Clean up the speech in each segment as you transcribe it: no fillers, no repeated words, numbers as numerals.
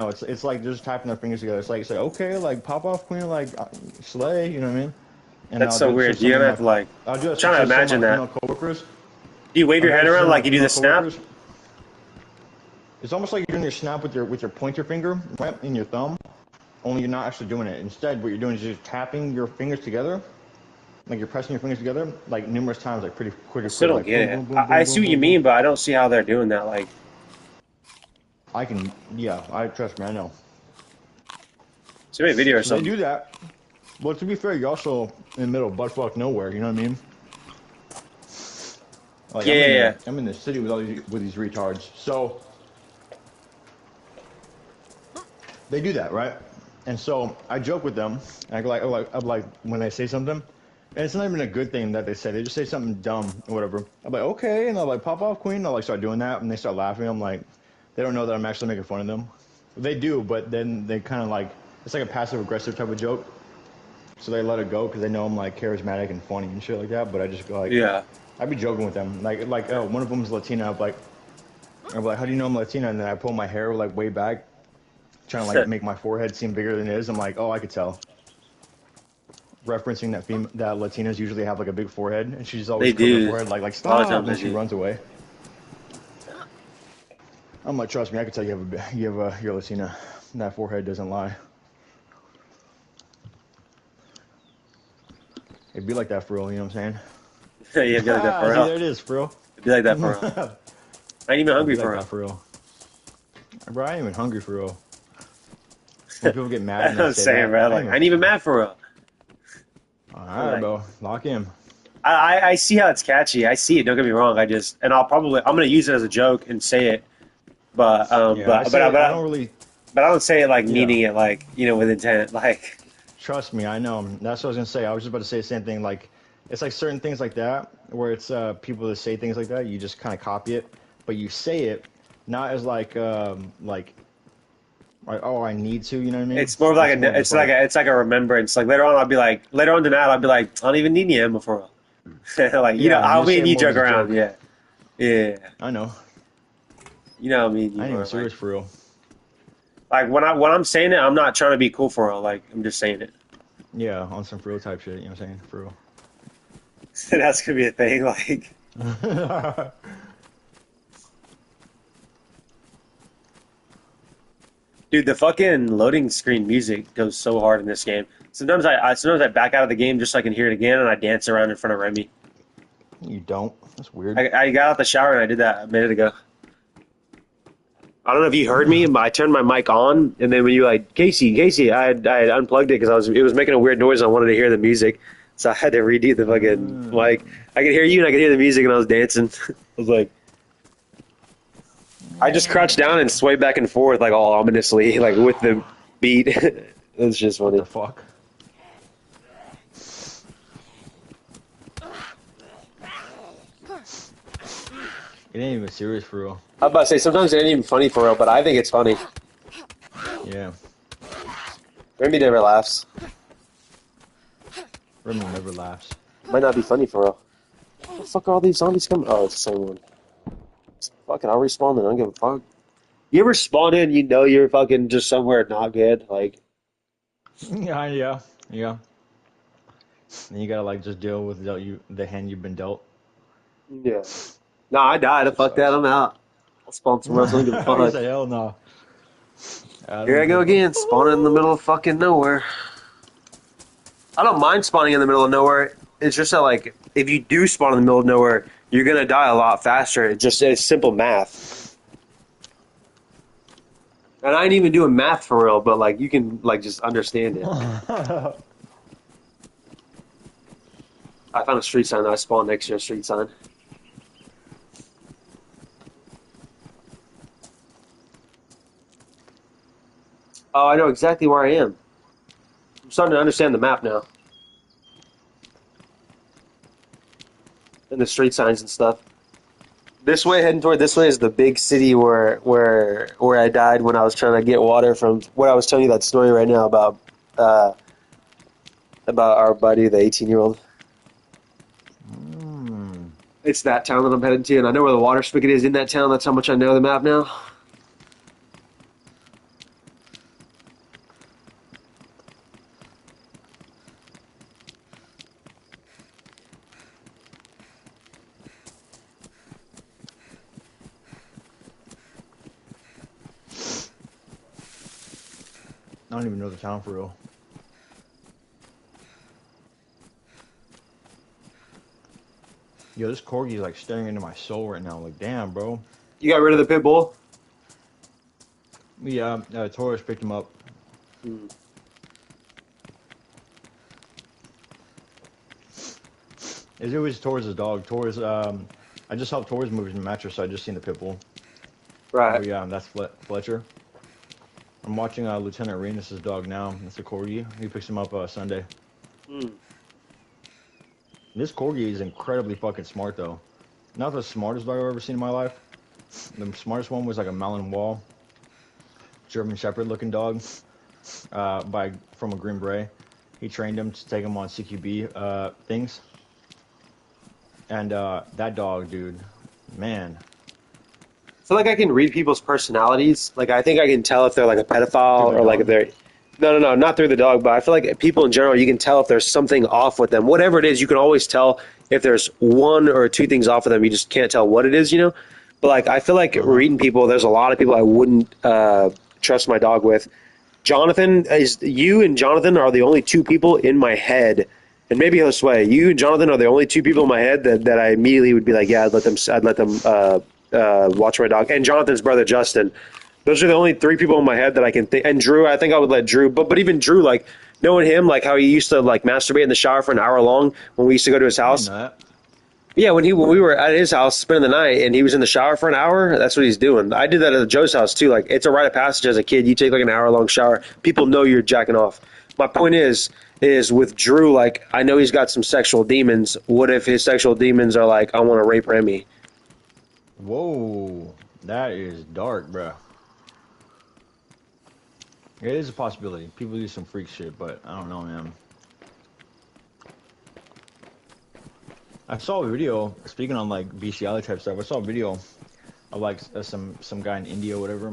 it's like just tapping their fingers together. It's like say okay, like pop off queen, like slay. You know what I mean? And That's I'll so do it to weird. You're some of gonna have my to like. I'll do I'm it trying to to some imagine of my that. female coworkers. Do you wave I'll your do it hand to some around of my like you do female the snap? coworkers. It's almost like you're doing your snap with your pointer finger, right, in your thumb. Only you're not actually doing it. Instead, what you're doing is just tapping your fingers together, like you're pressing your fingers together, like numerous times, like I pretty still quick, don't like get boom, it. boom, boom, I boom, see boom, what you boom, boom. mean, but I don't see how they're doing that. Like, I can, yeah, I trust me, I know. send me a video or So they something. do that. Well, to be fair, you're also in the middle of buttfuck nowhere. You know what I mean? Like Yeah, yeah, yeah. I'm in the city with all these retards. So they do that, right? And so I joke with them. I'm like when they say something, and it's not even a good thing that they say. They just say something dumb or whatever. I'm like, okay, and I'll like pop off queen. I'll like start doing that, and they start laughing. I'm like, they don't know that I'm actually making fun of them. They do, but then they kind of like it's like a passive aggressive type of joke. So they let it go because they know I'm like charismatic and funny and shit like that. But I just go like, Yeah. I'd be joking with them, like oh, one of them's Latina. I'm like, how do you know I'm Latina? And then I pull my hair like way back, trying to like make my forehead seem bigger than it is. I'm like, oh, I could tell. Referencing that Latinas usually have like a big forehead, and she's They always covering her do. forehead like A lot of stop, times and they she do. runs away. I'm like, trust me, I can tell you're Latina. That forehead doesn't lie. It'd be like that for real, you know what I'm Yeah, it'd be like that saying? for See, real. there it is, for real. It'd be like that for real. I ain't even It'd hungry be for like real. that for real. Bro, I ain't even hungry for real. When people get mad and they I'm say saying, that, bro. I ain't Like, I even. ain't even mad for real. Alright, Like, bro, lock in. I see how it's catchy. I see it. Don't get me wrong. I just, and I'm gonna use it as a joke and say it, but Yeah, I say I don't I, really. but I don't say it like Yeah, meaning it like with intent. Like, trust me, I know. That's what I was gonna say. I was just about to say the same thing. Like, it's like certain things like that where it's people that say things like that. You just kind of copy it, but you say it not as like oh I need to. You know what I mean? it's more of like It's more just like it's like a remembrance. Like later on tonight, I'll be like, I don't even need you Emma for real. Like, yeah, you I'll just me say and it you more joke as a around. joke. Yeah, yeah. I know. You know how me and I you ain't even are. serious for real. Like when I'm saying it, I'm not trying to be cool for real. Like, I'm just saying it. Yeah, on some for real type shit. You know what I'm saying? For That's gonna be a thing. Like, real. dude, the fucking loading screen music goes so hard in this game. Sometimes I back out of the game just so I can hear it again, and I dance around in front of Remy. You don't. That's weird. I got out the shower and I did that a minute ago. I don't know if you heard me, but I turned my mic on, and then when you like Casey, I had unplugged it because it was making a weird noise. And I wanted to hear the music, so I had to redo the fucking mic. I could hear you and I could hear the music, and I was dancing. I was like, I just crouched down and swayed back and forth like all ominously, like with the beat. It's just What the funny. fuck? It ain't even serious for real. I'm about to say sometimes it ain't even funny for real, but I think it's funny. Yeah. Remy never laughs. Remy never laughs. Might not be funny for real. Where the fuck are all these zombies coming? Oh, it's the same one. Fuck it, I'll respawn then. I don't give a fuck. You ever spawn in, you know you're fucking just somewhere not good? Like, Yeah, yeah, yeah. And you gotta like just deal with the hand you've been dealt. yeah. No, I died. Shit Fuck that, sucks. I'm out. I'll spawn somewhere else. I don't give a You fuck. say hell no. I Here don't I go give a again, spawning in the middle of fuck. fucking nowhere. I don't mind spawning in the middle of nowhere. It's just that, like, if you do spawn in the middle of nowhere, you're gonna die a lot faster. It's simple math. And I ain't even doing math for real, but like you can like just understand it. I found a street sign that I spawned next to a street sign. Oh, I know exactly where I am. I'm starting to understand the map now. And the street signs and stuff. This way, heading toward this way, is the big city where I died when I was trying to get water from. What I was telling you that story right now uh, about our buddy, the 18-year-old. Mm. It's that town that I'm headed to, and I know where the water spigot is in that town. That's how much I know the map now. I don't even know the town for real. Yo, this corgi is like staring into my soul right now. Like, damn, bro. You got rid of the pit bull? Yeah, Taurus picked him up. Mm. It was Taurus' dog. Taurus, I just helped Taurus move his mattress, so I just seen the pit bull. Right. Oh, yeah, that's Fletcher. I'm watching Lieutenant Arenas' dog now. It's a corgi. He picks him up Sunday. Mm. This corgi is incredibly fucking smart, though. Not the smartest dog I've ever seen in my life. The smartest one was like a Malinois, German Shepherd looking dog, from a Green Beret. He trained him to take him on CQB things. And that dog, dude, man. I feel like I can read people's personalities. Like, I think I can tell if they're like a pedophile or like if they're... No, not through the dog, but I feel like people in general, you can tell if there's something off with them. Whatever it is, you can always tell if there's one or two things off with them. You just can't tell what it is, you know? But, like, I feel like reading people, there's a lot of people I wouldn't trust my dog with. Jonathan, you and Jonathan are the only two people in my head, and maybe Josue, you and Jonathan are the only two people in my head that I immediately would be like, yeah, I'd let them watch my dog. And Jonathan's brother, Justin. Those are the only three people in my head that I can think. And Drew, I think I would let Drew. But even Drew, like, knowing him, like how he used to like masturbate in the shower for an hour long when we used to go to his house. Yeah, when we were at his house spending the night and he was in the shower for an hour, that's what he's doing. I did that at Joe's house too. Like, it's a rite of passage as a kid. You take like an hour long shower. People know you're jacking off. My point is with Drew, like, I know he's got some sexual demons. What if his sexual demons are like, I want to rape Remy? Whoa, that is dark, bro. It is a possibility. People do some freak shit, but I don't know, man. I saw a video, speaking on like bestiality type stuff, I saw a video of like some guy in India or whatever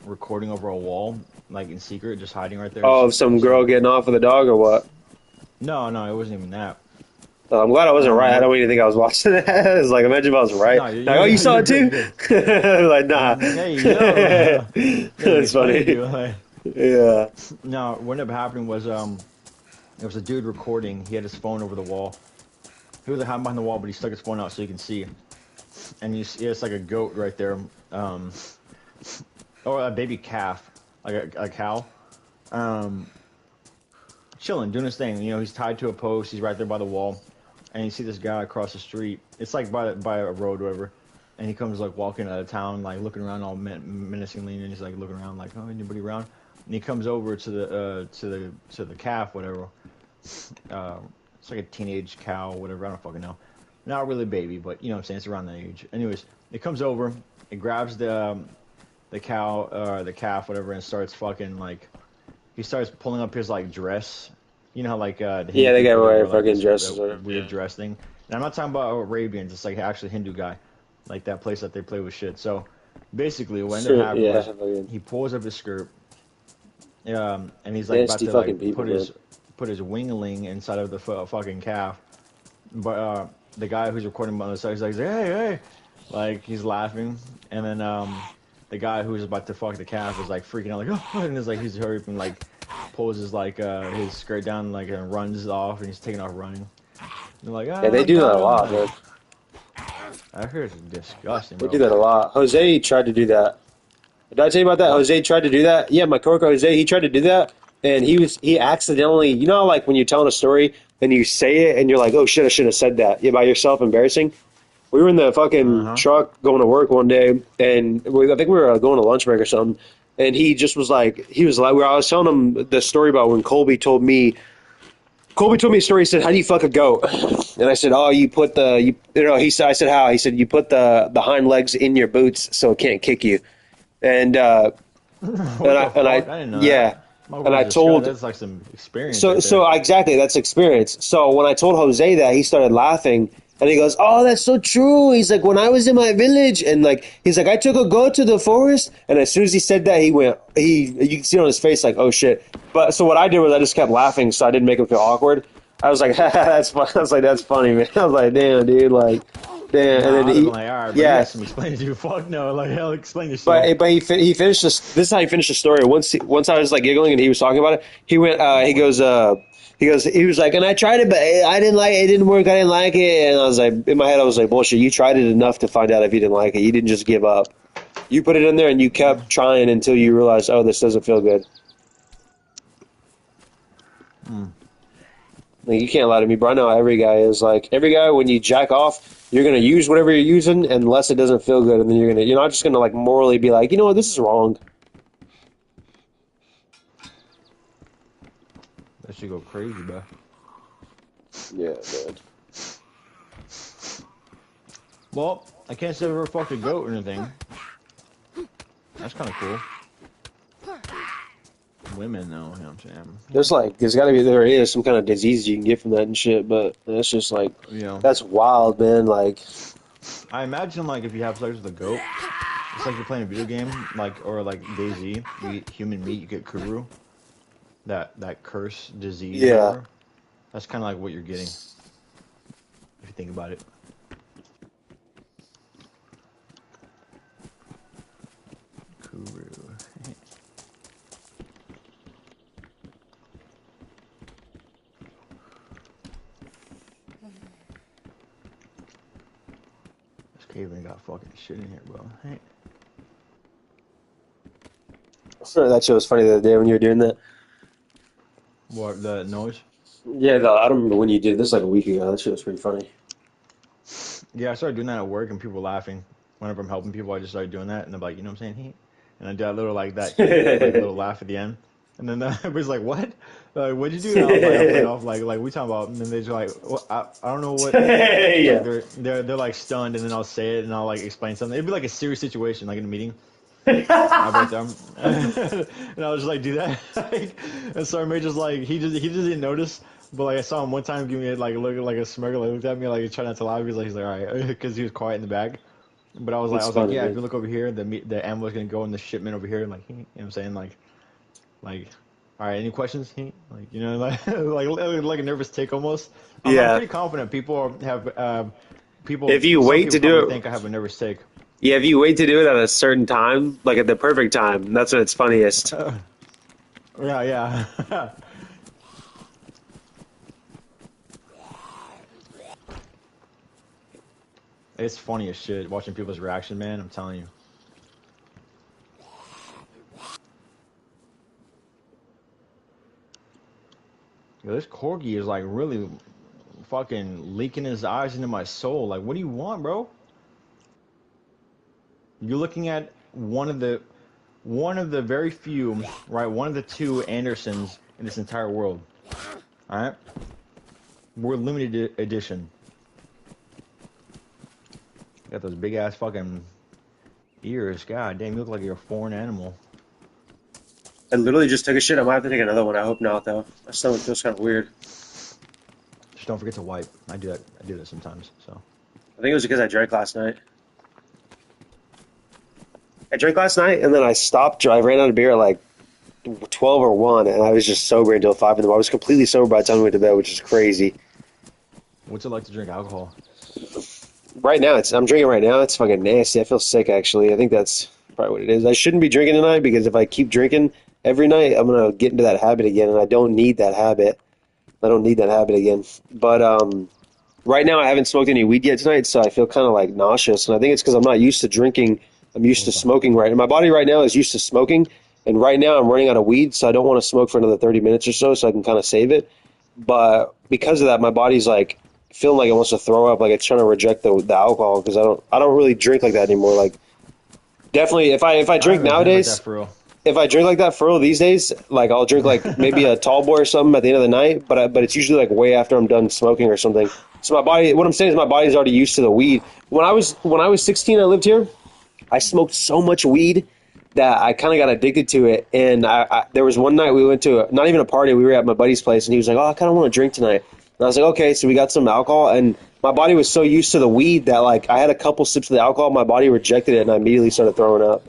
recording over a wall, like in secret, just hiding right there. Oh, some girl getting off with a dog or what? No, it wasn't even that. I'm glad I wasn't right. I don't even think I was watching that. It's like, imagine if I was right. No, like, oh, you saw it too? Like, nah. Hey, yo. That's funny. Yeah. No, what ended up happening was there was a dude recording. He had his phone over the wall. He was hiding behind the wall, but he stuck his phone out so you can see. And you see it's like a goat right there, or a baby calf, like a cow, chilling, doing his thing. You know, he's tied to a post. He's right there by the wall, and you see this guy across the street. It's like by a road, or whatever. And he comes like walking out of town, like looking around all menacingly, and he's like looking around, like, oh, anybody around? And he comes over to the calf, whatever. It's like a teenage cow, whatever. I don't fucking know. Not really a baby, but you know what I'm saying. It's around that age. Anyways, it comes over, it grabs the cow or the calf, whatever, and starts fucking like. He starts pulling up his like dress. You know how like they got wear fucking dresses, weird dress thing. And I'm not talking about Arabians. It's like actually Hindu guy, like that place that they play with shit. So basically, what ended up happening was he pulls up his skirt. And he's like about to like put his wingling inside of the fucking calf, but the guy who's recording on the side, he's like, hey, like he's laughing, and then the guy who's about to fuck the calf is like freaking out, like, oh, and it's like he's hurried and like pulls his like his skirt down, like, and runs off, and he's taking off running. And they're like, oh, yeah, they do that a lot, man. I heard it's disgusting. They do that a lot. Jose tried to do that. Did I tell you about that? Jose tried to do that. Yeah, my coworker Jose, he tried to do that, and he accidentally, you know, like when you're telling a story and you say it and you're like, oh shit, I should have said that. Yeah, by yourself, embarrassing. We were in the fucking truck going to work one day, and I think we were going to lunch break or something, and he just was like, I was telling him the story about when Colby told me a story. He said, how do you fuck a goat? And I said, oh, I said, how? He said, you put the hind legs in your boots so it can't kick you. And I didn't know that. And I told that's like some experience. So exactly, that's experience. So when I told Jose that, he started laughing, and he goes, "Oh, that's so true." He's like, "When I was in my village," and like he's like, "I took a goat to the forest," and as soon as he said that, you can see it on his face, like, "Oh shit!" But so what I did was I just kept laughing, so I didn't make him feel awkward. I was like, "That's fun." I was like, "That's funny, man." I was like, "Damn, dude!" Like, Then, and Nah, then I'd have been like, all right, bro, you yeah, got some explaining to do. Fuck no, like hell, explain yourself. but he finished this. This is how he finished the story. Once I was like giggling and he was talking about it, he went. He was like, and I tried it, but I didn't like it. It didn't work. I didn't like it. And I was like, in my head, I was like, bullshit. You tried it enough to find out if you didn't like it. You didn't just give up. You put it in there and you kept trying until you realized, oh, this doesn't feel good. Like, you can't lie to me, bro. I know every guy is like every guy. When you jack off, you're gonna use whatever you're using unless it doesn't feel good, and then you're not just gonna like morally be like, you know what, this is wrong. That should go crazy, bro. Yeah, man. Well, I can't say I've ever fucked a goat or anything. That's kind of cool. Women, though, you know what I'm saying? There is some kind of disease you can get from that and shit, but it's just like, You know, that's wild, man. Like, I imagine like if you have sex with a goat, it's like you're playing a video game, like or like DayZ. You eat human meat, you get Kuru. That curse disease. Or yeah. whatever. That's kind of like what you're getting, if you think about it. Kuru. This cave ain't got fucking shit in here, bro. Hey. That shit was funny the other day when you were doing that. What, the noise? Yeah, no, I don't remember when you did this like a week ago. That shit was pretty funny. Yeah, I started doing that at work and people were laughing. Whenever I'm helping people, I just started doing that and they're like, you know what I'm saying? Hey. And I do that little like that like little laugh at the end. And then everybody's like, what? What'd you do? And I was like, I played off like we talking about, and then they're just like, well, I don't know what. Like Yeah. they're like stunned, and then I'll say it and I'll like explain something. It'd be like a serious situation, like in a meeting. I bet them. And I was just like, do that. Like, and so May just like he just didn't notice, but like I saw him one time give me like look like a smirk, like looked at me like he tried not to laugh. He's like all right, because he was quiet in the back. But It's I was like, funny, yeah, if man. you look over here, the ammo's gonna go in the shipment over here, like you know what I'm saying, like, all right, any questions? Like you know, like a nervous tick almost. I'm Yeah. pretty confident people have If you some wait people to do probably it, think I have a nervous tick. yeah, if you wait to do it at a certain time, like at the perfect time, that's when it's funniest. Yeah, yeah. It's funny as shit watching people's reaction, man. I'm telling you. Yo, this corgi is like really fucking leaking his eyes into my soul. Like, what do you want, bro? You're looking at one of the very few, right? One of the two Andersons in this entire world. All right, we're limited edition. Got those big ass fucking ears. God damn, you look like you're a foreign animal. I literally just took a shit. I might have to take another one. I hope not, though. My stomach feels kind of weird. Just don't forget to wipe. I do that. I do that sometimes. So. I think it was because I drank last night. I drank last night, and then I stopped. I ran out of beer at like 12 or 1, and I was just sober until 5 in the morning. I was completely sober by the time we went to bed, which is crazy. What's it like to drink alcohol? Right now, I'm drinking right now. It's fucking nasty. I feel sick, actually. I think that's probably what it is. I shouldn't be drinking tonight because if I keep drinking every night, I'm going to get into that habit again, and I don't need that habit. I don't need that habit again. But right now, I haven't smoked any weed yet tonight, so I feel kind of like nauseous, and I think it's because I'm not used to drinking. I'm used to smoking right. And my body right now is used to smoking, and right now I'm running out of weed, so I don't want to smoke for another 30 minutes or so I can kind of save it. But because of that, my body's like feeling like it wants to throw up, like it's trying to reject the alcohol because I don't really drink like that anymore. Like definitely, if I I drink haven't drank like nowadays, that for real. if I drink like that for real these days, like I'll drink like maybe a tall boy or something at the end of the night, but it's usually like way after I'm done smoking or something. So my body, what I'm saying is my body's already used to the weed. When I was 16, I lived here. I smoked so much weed that I kind of got addicted to it. And there was one night we went to not even a party. We were at my buddy's place, and he was like, "Oh, I kind of want to drink tonight." And I was like, "Okay." So we got some alcohol, and my body was so used to the weed that like I had a couple sips of the alcohol, my body rejected it, and I immediately started throwing up.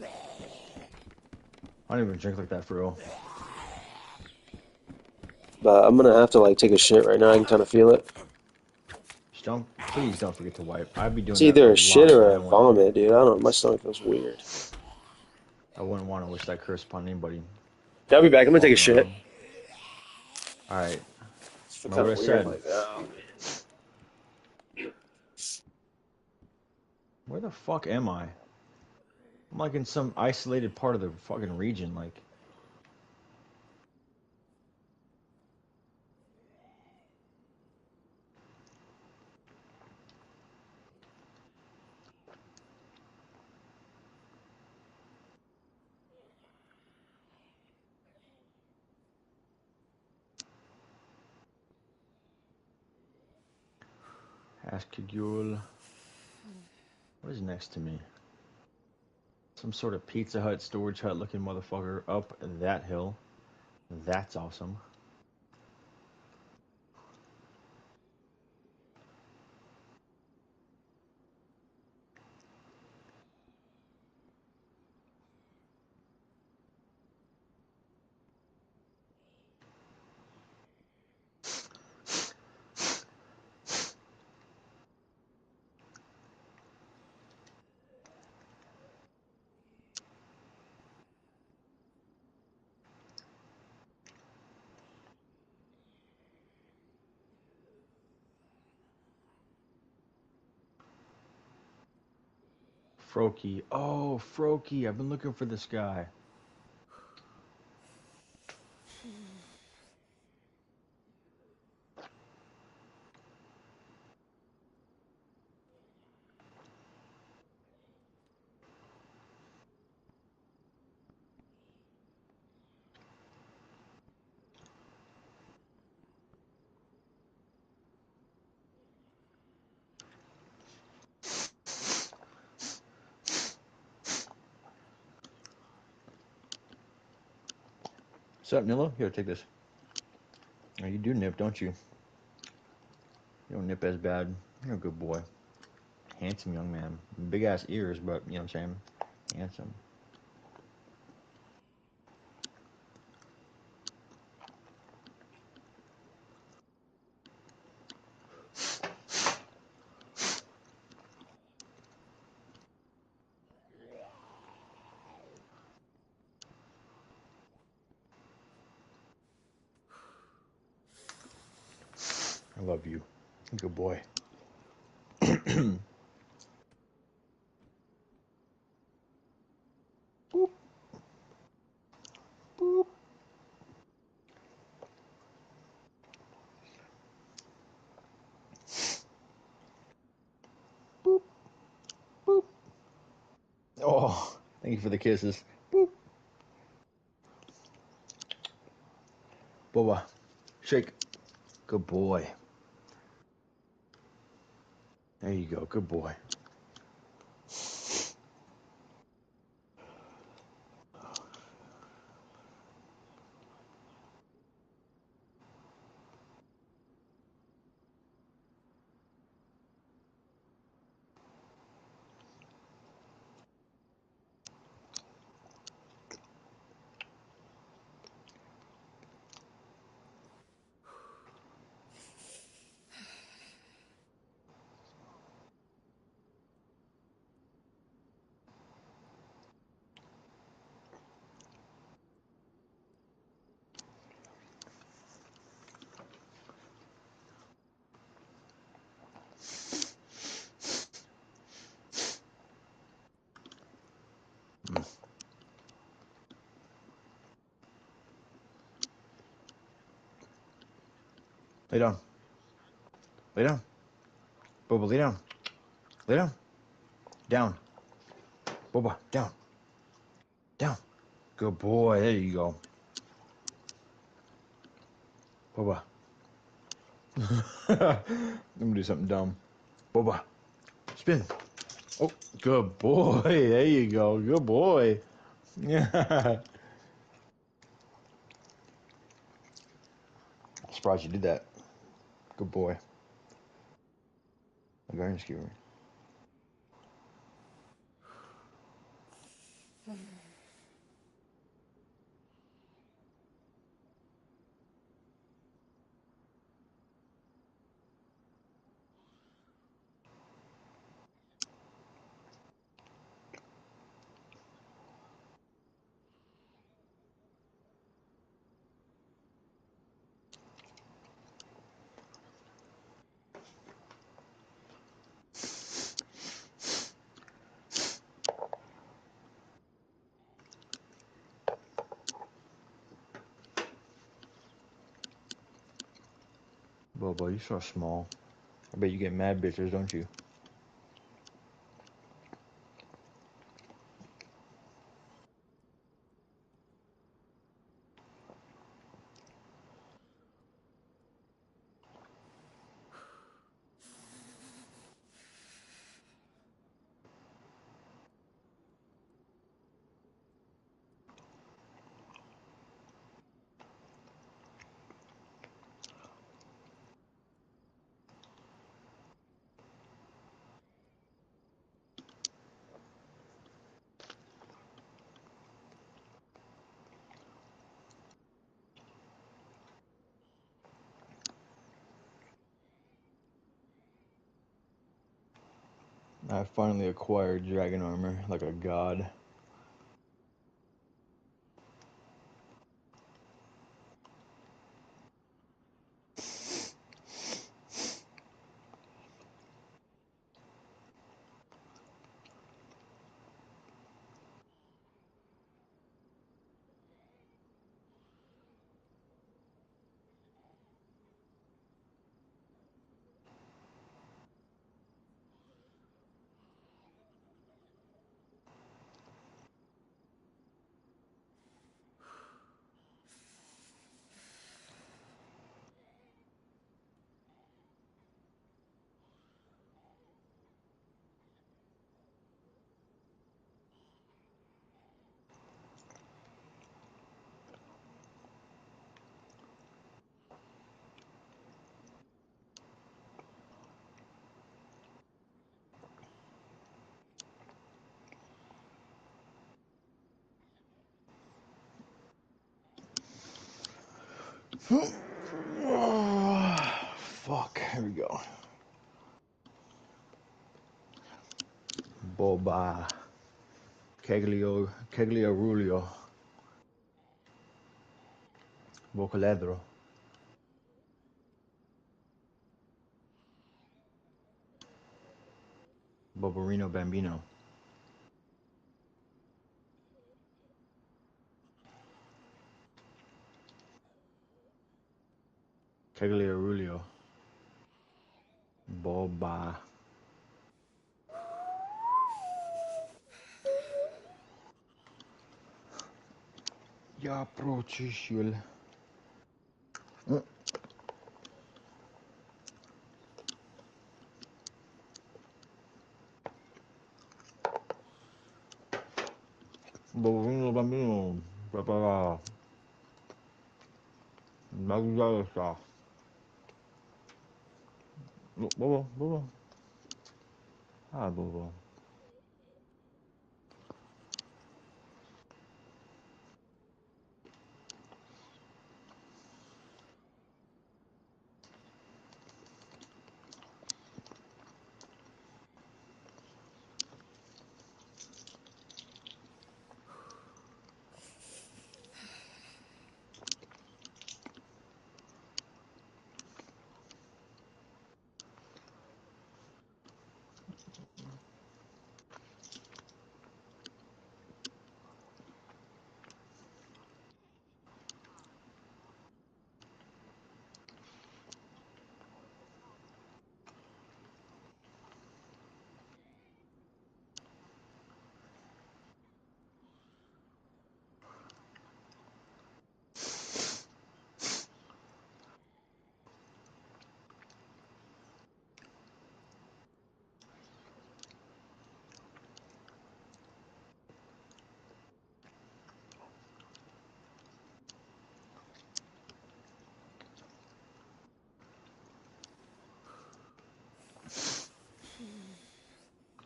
I don't even drink like that for real. But I'm gonna have to like take a shit right now. I can kind of feel it. please don't forget to wipe. I'd be It's doing that either a a shit lot, or but I a don't want. vomit, dude. I don't know. My stomach feels weird. I wouldn't want to wish that curse upon anybody I'll be back. I'm gonna take a walking shit. around. All right, I feel remember kind what of I weird. said. Like, oh. Where the fuck am I? I'm like in some isolated part of the fucking region. Like, Askegul. What is next to me? Some sort of Pizza Hut, storage hut looking motherfucker up that hill. That's awesome. Froakie. Oh, Froakie. I've been looking for this guy. What's up, Nilo? Here, take this. Oh, you do nip, don't you? You don't nip as bad. You're a good boy. Handsome young man. Big ass ears, but you know what I'm saying? Handsome. I love you. Good boy. Boop, boop, boop, boop. Oh, thank you for the kisses. Boop. Boba. Shake. Good boy. There you go. Good boy. Mm. Lay down. Lay down. Boba, lay down. Lay down. Down. Boba, down. Down. Good boy. There you go. Boba. I'm gonna do something dumb. Boba. Spin. Oh, good boy. There you go. Good boy. Yeah. Surprised you did that. Good boy. A very skewer. Bobo, you so small. I bet you get mad bitches, don't you? I finally acquired dragon armor like a god. Fuck, here we go. Boba. Keglio Rulio. Bocoledro. Boborino Bambino. Keglio Rulio. Boba. Я прочищил. Boborino Bambino. Papà. Maggiore. Bobo, Bobo. Ah, Bobo.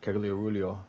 Keglio Rulio.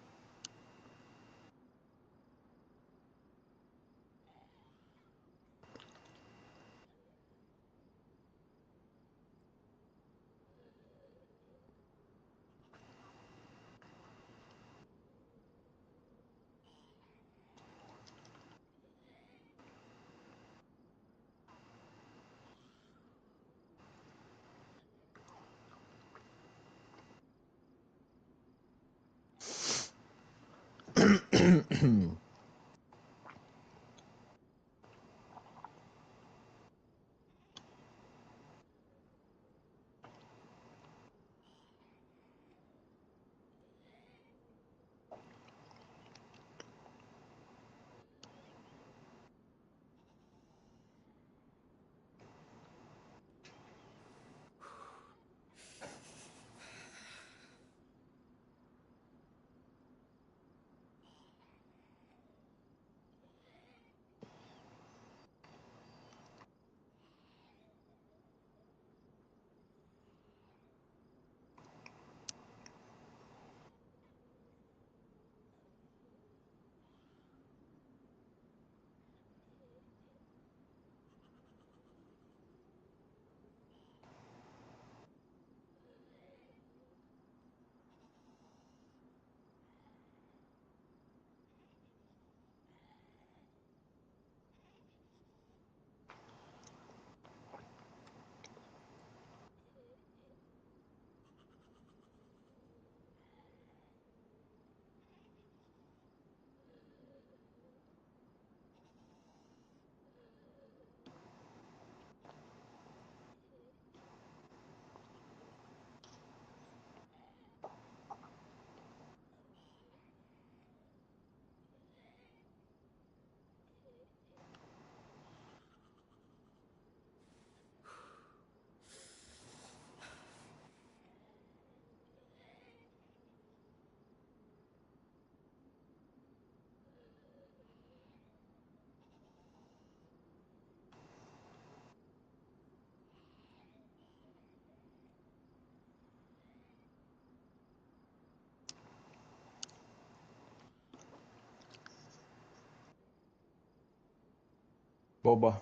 Boba.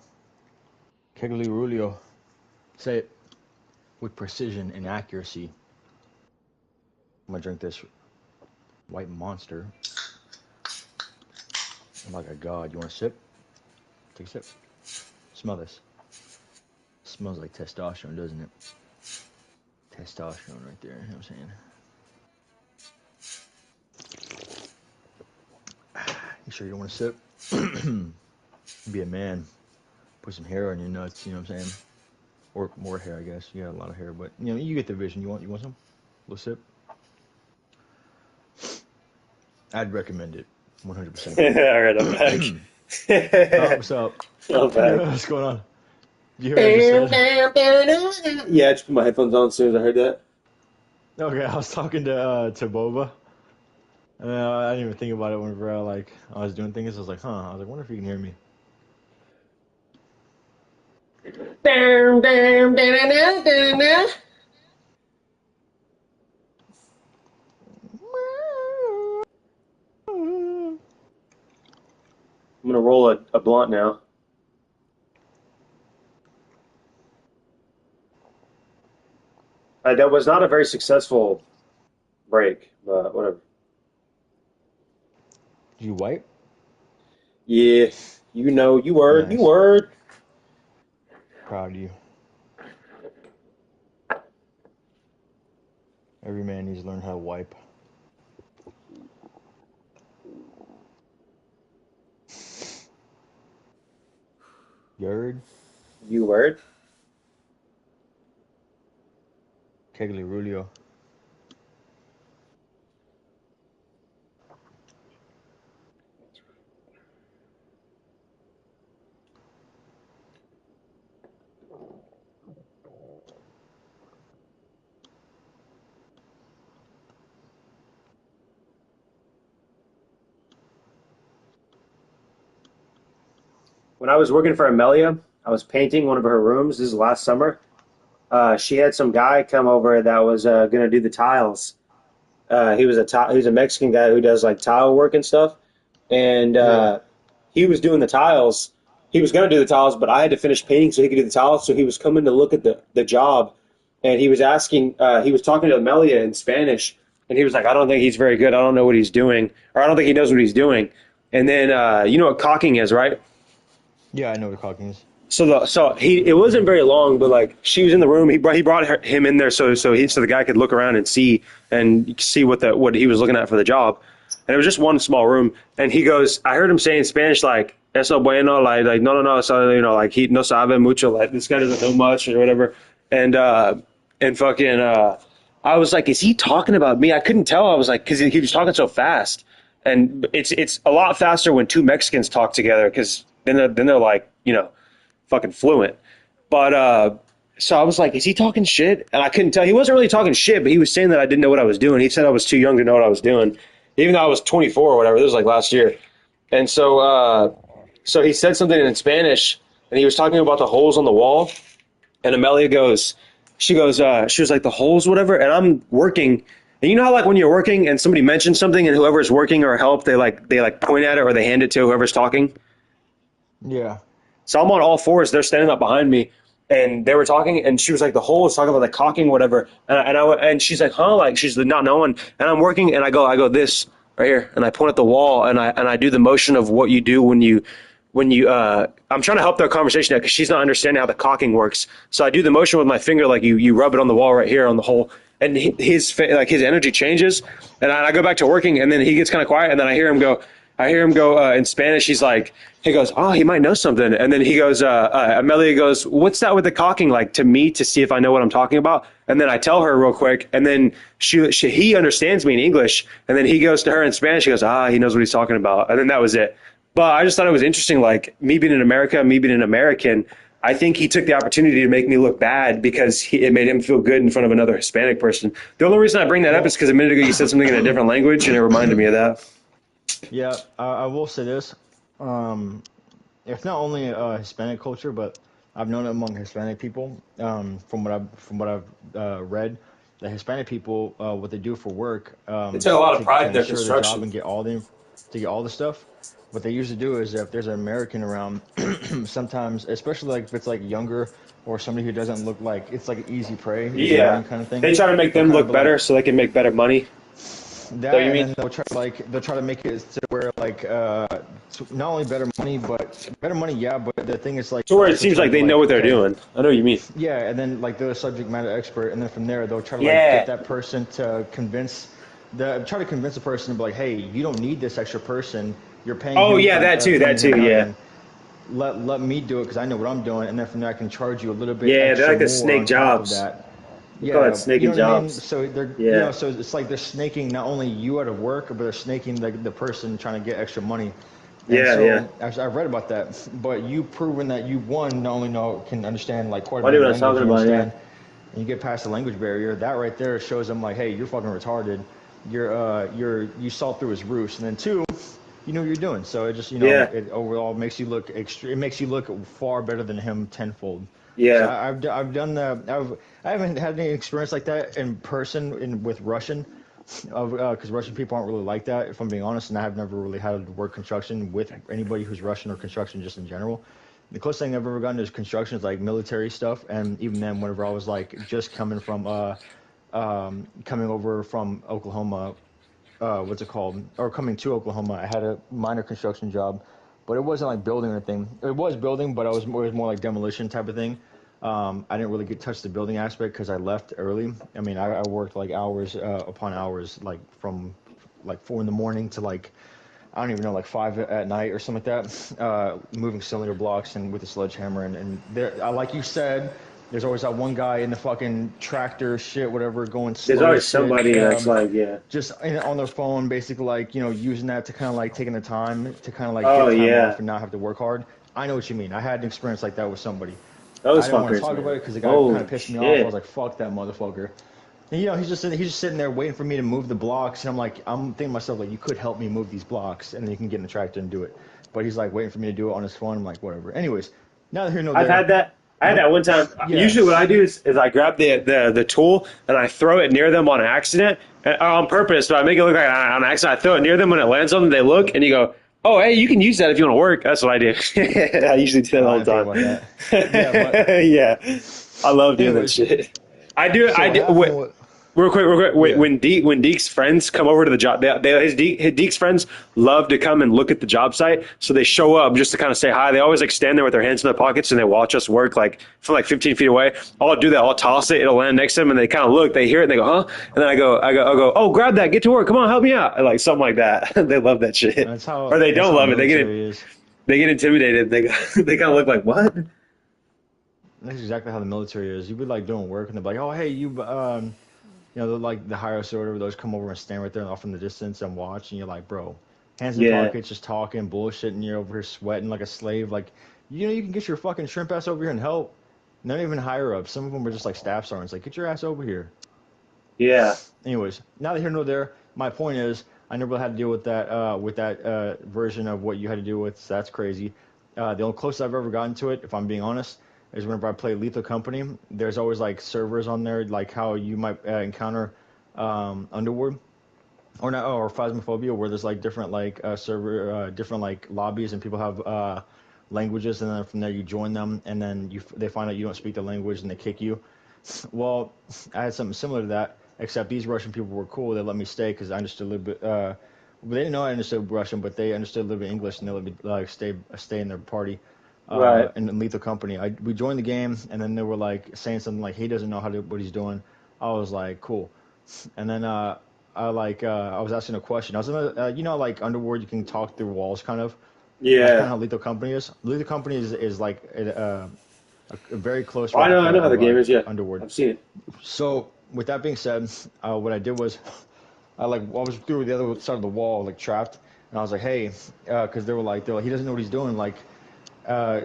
Kegli Rulio. Say it with precision and accuracy. I'm gonna drink this white monster. I'm like a god. You want a sip? Take a sip. Smell this. Smells like testosterone, doesn't it? Testosterone right there. You know what I'm saying? You sure you don't want to sip? Be a man. Put some hair on your nuts. You know what I'm saying? Or more hair, I guess. You got a lot of hair, but you know you get the vision. You want some? A little sip? I'd recommend it. 100%. All right, I'm back. Oh, what's up? I'm back. What's going on? You heard what I just said? Yeah, I just put my headphones on as soon as I heard that. Okay, I was talking to Boba, and I didn't even think about it whenever I was doing things. I was like, huh? I was like, wonder if he can hear me. I'm gonna roll a blunt now. That was not a very successful break, but whatever. Did you wipe? Yeah, you Nice. word. Proud of you. Every man needs to learn how to wipe. You heard? You word. Kegli Rulio. When I was working for Amelia, I was painting one of her rooms. This is last summer. She had some guy come over that was gonna do the tiles. He was a Mexican guy who does like tile work and stuff, and Yeah. he was doing the tiles. He was gonna do the tiles, but I had to finish painting so he could do the tiles. So he was coming to look at the job, and he was asking. He was talking to Amelia in Spanish, and he was like, "I don't think he's very good. I don't know what he's doing, or I don't think he knows what he's doing." And then you know what caulking is, right? Yeah, I know what caulking is. So he it wasn't very long, but like she was in the room. He brought him in there so the guy could look around and see what he was looking at for the job, and it was just one small room. And he goes, I heard him say in Spanish like "eso bueno," like no, so you know like he no sabe mucho, like this guy doesn't know much or whatever. And fucking I was like, is he talking about me? I couldn't tell. I was like, because he was talking so fast, and it's a lot faster when two Mexicans talk together because then they're like fucking fluent. But so I was like, is he talking shit? And I couldn't tell. He wasn't really talking shit, but he was saying that I didn't know what I was doing. He said I was too young to know what I was doing, even though I was 24 or whatever. This was like last year. And so he said something in Spanish, and he was talking about the holes on the wall. And Amelia goes, she was like the holes, whatever. And I'm working. And you know how like when you're working and somebody mentions something and whoever's working or help, they point at it or they hand it to whoever's talking. Yeah. So I'm on all fours. They're standing up behind me, and they were talking. And she was like, "The hole is talking about the caulking, whatever." And she's like, "Huh?" Like she's not knowing. And I'm working, and I go this right here, and I point at the wall, and I do the motion of what you do when you. I'm trying to help their conversation because she's not understanding how the caulking works. So I do the motion with my finger, like you rub it on the wall right here on the hole, and his energy changes, and I go back to working, and then he gets kind of quiet, and then I hear him go in Spanish. He goes, oh, he might know something. And then he goes, Amelia goes, what's that with the caulking like to me to see if I know what I'm talking about? And then I tell her real quick. And then he understands me in English. And then he goes to her in Spanish. He goes, he knows what he's talking about. And then that was it. But I just thought it was interesting. Like me being in America, me being an American, I think he took the opportunity to make me look bad because it made him feel good in front of another Hispanic person. The only reason I bring that up is because a minute ago you said something in a different language and it reminded me of that. Yeah, I will say this. Um, it's not only Hispanic culture, but I've known it among Hispanic people. From what I've read, the Hispanic people, what they do for work, They take a lot of pride in to their ensure the job construction. and get all the to get all the stuff. What they usually do is if there's an American around, sometimes, especially like if it's like younger or somebody who doesn't look like it's like an easy prey, easy Yeah. money kind of thing. They try to make They'll them kind of look be like better so they can make better money. Is that what you that, and mean? then they'll try to make it to where like not only better money, but better money, yeah. But the thing is like To where it they'll seems try to like be they know like, what they're okay, doing. I know what you mean. yeah, and then like they're a subject matter expert, and then from there they'll try to like get Yeah. that person to try to convince a person to be like, hey, you don't need this extra person. You're paying Oh him yeah, for that too. coming That here too. and Yeah. nothing. Let me do it because I know what I'm doing, and then from there I can charge you a little bit Yeah, they're extra like the more snake on top of jobs. that. We call that Yeah, you know snaking what I mean? jobs. So they're, Yeah. so it's like they're snaking not only you out of work, but they're snaking the person trying to get extra money. And Yeah. Yeah. so actually, I've read about that, but you've proven that you one not only know can understand like quite a I bit knew of what I was language, talking you about. Yeah. understand, and you get past the language barrier. That right there shows them like, hey, you're fucking retarded. You saw through his ruse, and then two, you know what you're doing. So it just Yeah. it overall makes you look extra. It makes you look far better than him tenfold. So Yeah. I've done the I haven't had any experience like that in person with Russian, because Russian people aren't really like that, if I'm being honest, and I have never really had to work construction with anybody who's Russian or construction just in general. The closest thing I've ever gotten is construction is like military stuff, and even then, whenever I was like just coming over from Oklahoma, what's it called, or coming to Oklahoma, I had a minor construction job, but it wasn't like building or anything. It was building, but it was more like demolition type of thing. I didn't really get touch the building aspect because I left early. I mean, I worked like hours upon hours, like from like 4 in the morning to like I don't even know, like 5 at night or something like that, moving cylinder blocks and with a sledgehammer. And there, like you said, there's always that one guy in the fucking tractor shit, whatever, going There's slow as always shit. somebody that's like, yeah. Just on their phone, basically, like, using that to kind of like taking the time to kind of like Oh get time yeah. off and not have to work hard. I know what you mean. I had an experience like that with somebody. I Those didn't want to fuckers, talk about man. it because the guy kind Holy of pissed me off. I was shit. like, fuck that motherfucker. And, he's just sitting there waiting for me to move the blocks, and I'm thinking to myself like, you could help me move these blocks, and then you can get in the tractor and do it. But he's like waiting for me to do it on his phone. I'm like, whatever. Anyways, neither here nor I've there. had that. I had My that one time. Yeah, Usually, what I do is I grab the tool and I throw it near them on accident, on purpose. But I make it look like on accident. I throw it near them when it lands on them. They look and you go, "Oh, hey, you can use that if you want to work." That's what I do. I usually do that I all didn't think the about that. Yeah, but time. Yeah, I love doing that anyways, shit. I do. so I what do. happened was Real quick, real quick. yeah. When Deke's friends come over to the job, his Deke's friends love to come and look at the job site. So they show up just to kind of say hi. They always like stand there with their hands in their pockets and they watch us work like from like 15 feet away. I'll do that. I'll toss it. It'll land next to them and they kind of look. They hear it and they go, huh? And then I go, oh, grab that. Get to work. Come on, help me out. Like something like that. They love that shit, or they That's don't how love it. military is. They get intimidated. They kind of look like what? That's exactly how the military is. You'd be like doing work, and they're like, "Oh, hey, they're like the higher order of those come over and stand right there off in the distance and watch, and you're like, bro, hands in Yeah, pockets, just talking bullshit, and you're over here sweating like a slave. Like, you can get your fucking shrimp ass over here and help. Not even higher up. Some of them were just like staff sergeants. Like, get your ass over here. yeah, Anyways, neither here nor there. My point is, I never had to deal with that version of what you had to deal with. So that's crazy. The only closest I've ever gotten to it, if I'm being honest, is whenever I play Lethal Company. There's always like servers on there, like how you might encounter Underworld or not, or Phasmophobia, where there's like different like different like lobbies, and people have languages, and then from there you join them, and then they find out you don't speak the language, and they kick you. Well, I had something similar to that, except these Russian people were cool. They let me stay because I understood a little bit. They didn't know I understood Russian, but they understood a little bit of English, and they let me like stay in their party. right. In Lethal Company, we joined the game, and then they were like saying something like he doesn't know what he's doing. I was like, cool. And then I was asking a question. I was in like Underworld, you can talk through walls, kind of. That's kind of Yeah, how Lethal Company is. Lethal Company is like a very close I replica know how the of game is. Yeah, Underworld. I've seen it. So with that being said, what I did was I was through the other side of the wall, like trapped, and I was like, hey, because they were like, he doesn't know what he's doing. Like, uh,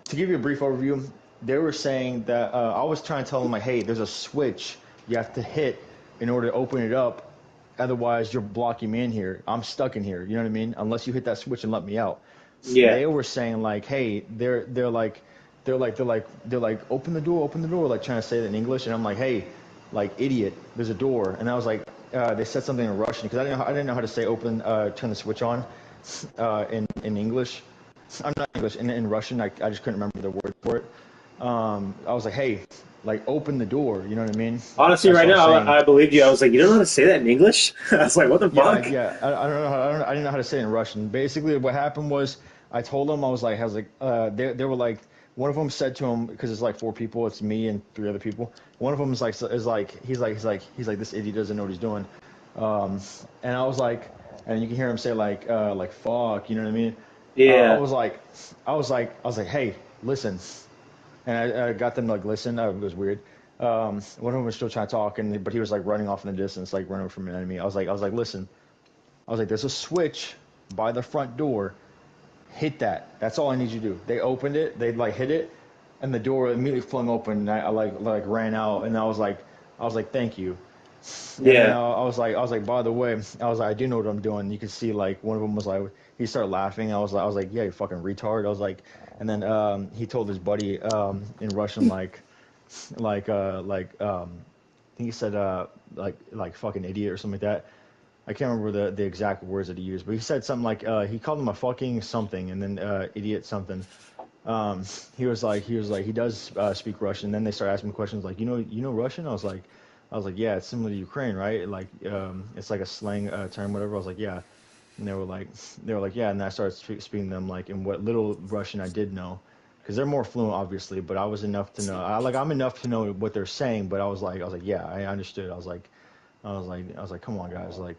to give you a brief overview, they were saying that I was trying to tell them like, hey, there's a switch you have to hit in order to open it up. Otherwise, you're blocking me in here. I'm stuck in here. You know what I mean? Unless you hit that switch and let me out. Yeah, They were saying like, hey, they're like, open the door, like trying to say that in English, and I'm like, hey, like idiot, there's a door, and I was like, they said something in Russian because I didn't know how to say open, turn the switch on, in English. I'm not English in Russian. I just couldn't remember the word for it. I was like, hey, like open the door. You know what I mean? Honestly, That's right what I was now, saying. I believed you. I was like, you don't know how to say that in English? I was like, what the Yeah, fuck? yeah. I don't know. I didn't know how to say it in Russian. Basically, what happened was I told them I was like, they were like, one of them said to him because it's like four people, it's me and three other people. One of them is like, he's like, this idiot doesn't know what he's doing. Um, and I was like, and you can hear him say like fuck, you know what I mean? I Yeah, was like, I was like, hey, listen. And I got them to like listen. It was weird. One of them was still trying to talk, but he was like running off in the distance, like running from an enemy. I was like, listen. I was like, there's a switch by the front door. Hit that. That's all I need you to do. They opened it. They like hit it, and the door immediately flung open. And I like ran out, and I was like, thank you. And then yeah, I was like, by the way, I was like, I do know what I'm doing. You can see like one of them was like, he started laughing. I was like, yeah, you fucking retard. I was like, and then he told his buddy in Russian I think he said like fucking idiot or something like that. I can't remember the exact words that he used, but he said something like he called him a fucking something and then idiot something. Um, he was like he does speak Russian. Then they start asking me questions like you know Russian. I was like yeah, it's similar to Ukraine, right? Like it's like a slang term, whatever. I was like yeah, and they were like yeah, and I started speaking to them like in what little Russian I did know, because they're more fluent obviously, but I was enough to know. I'm enough to know what they're saying, but I was like yeah, I understood. I was like come on guys, like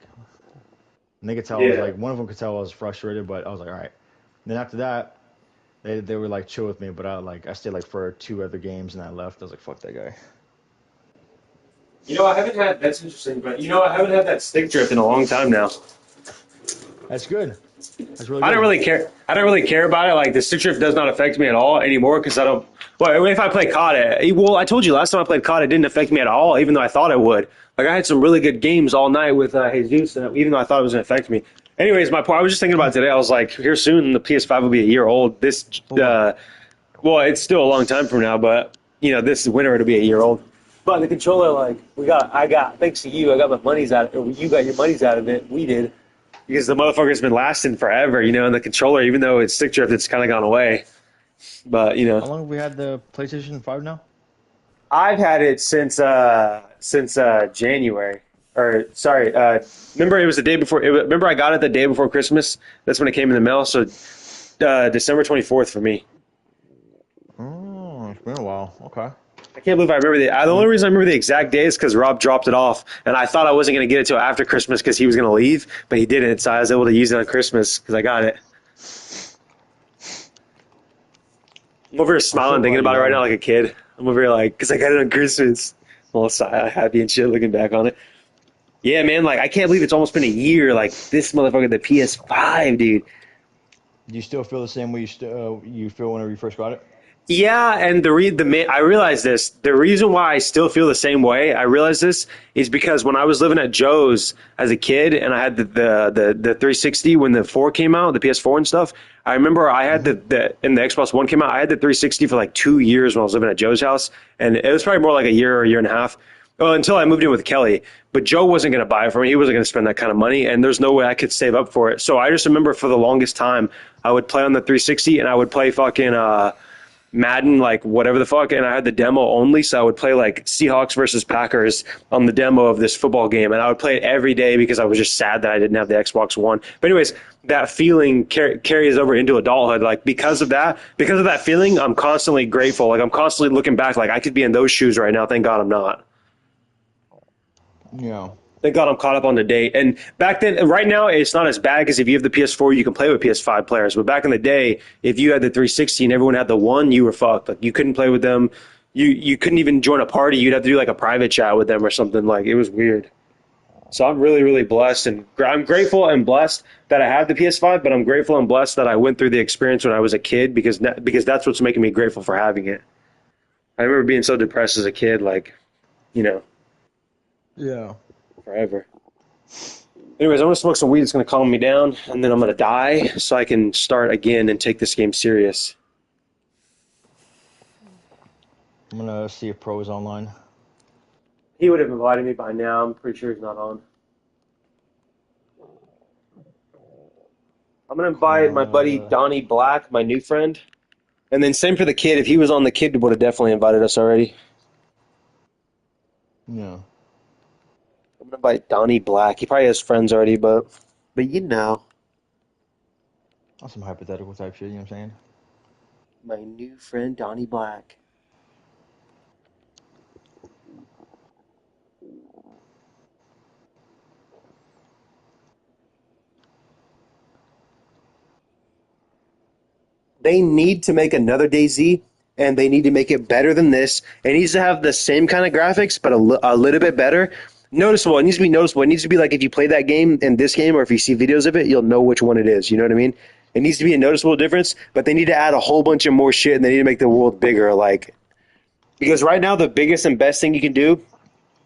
and they could tell I was yeah. like one of them could tell I was frustrated, but I was like, all right. And then after that, they were like chill with me, but I stayed like for two other games and I left. I was like, fuck that guy. You know, I haven't had, that's interesting, but you know, I haven't had that stick drift in a long time now. That's good. That's really I don't good. really care. I don't really care about it. Like the stick drift does not affect me at all anymore because I don't. Well, if I play COD, well, I told you last time I played COD, it didn't affect me at all, even though I thought it would. Like I had some really good games all night with Jesus, and even though I thought it was going to affect me. Anyways, my point. I was just thinking about today. I was like, here soon, the PS5 will be a year old. Hold on. Well, it's still a long time from now, but you know, this winter it'll be a year old. But the controller, like I got thanks to you, I got my money's out. Or you got your money's out of it. We did because the motherfucker's been lasting forever, you know. And the controller, even though it's stick drift, it's kind of gone away. But you know, How long have we had the PlayStation 5 now? I've had it since January. Or sorry, remember it was the day before. Remember I got it the day before Christmas. That's when it came in the mail. So December 24th for me. Oh, it's been a while. Okay. I can't believe I remember the only reason I remember the exact day is because Rob dropped it off, and I thought I wasn't going to get it till after Christmas because he was going to leave, but he didn't, so I was able to use it on Christmas because I got it. I'm over here I'm so smiling, thinking glad you about it got right now it. like a kid. I'm over here like, because I got it on Christmas. All happy and shit looking back on it. Yeah, man, like I can't believe it's almost been a year. Like this motherfucker, the PS5, dude. Do you still feel the same way you feel whenever you first got it? Yeah, and I realized this. The reason why I still feel the same way, I realized this, is because when I was living at Joe's as a kid, and I had the 360 when the 4 came out, the PS4 and stuff. I remember I had Hmm. the and the Xbox One came out. I had the 360 for like 2 years when I was living at Joe's house, and it was probably more like a year or a year and a half. Well, until I moved in with Kelly, but Joe wasn't going to buy it for me. He wasn't going to spend that kind of money, and there's no way I could save up for it. So I just remember for the longest time, I would play on the 360, and I would play fucking Madden, like whatever the fuck, and I had the demo only, so I would play like Seahawks versus Packers on the demo of this football game, and I would play it every day because I was just sad that I didn't have the Xbox One. But anyways, that feeling carries over into adulthood. Like because of that feeling, I'm constantly grateful. Like I'm constantly looking back, like I could be in those shoes right now. Thank God I'm not. Yeah. Thank God I'm caught up on the date. And back then, right now, it's not as bad because if you have the PS4, you can play with PS5 players. But back in the day, if you had the 360 and everyone had the one, you were fucked. Like you couldn't play with them. You couldn't even join a party. You'd have to do like a private chat with them or something. Like it was weird. So I'm really, really blessed, and I'm grateful and blessed that I have the PS5. But I'm grateful and blessed that I went through the experience when I was a kid because that's what's making me grateful for having it. I remember being so depressed as a kid, like you know, Yeah. forever. Anyways, I'm gonna smoke some weed. It's gonna calm me down, and then I'm gonna die so I can start again and take this game serious. I'm gonna see if Pro is online. He would have invited me by now. I'm pretty sure he's not on. I'm gonna invite my buddy Uh, Donnie Black, my new friend, and then same for the kid. If he was on, the kid would have definitely invited us already. yeah. I'm gonna invite Donnie Black. He probably has friends already, but you know, That's some hypothetical type shit. You know what I'm saying? my new friend Donnie Black. They need to make another DayZ, and they need to make it better than this. It needs to have the same kind of graphics, but a little bit better. Noticeable. It needs to be noticeable. It needs to be like if you play that game and this game, or if you see videos of it, you'll know which one it is. You know what I mean? It needs to be a noticeable difference, but they need to add a whole bunch of more shit, and they need to make the world bigger. Like because right now, the biggest and best thing you can do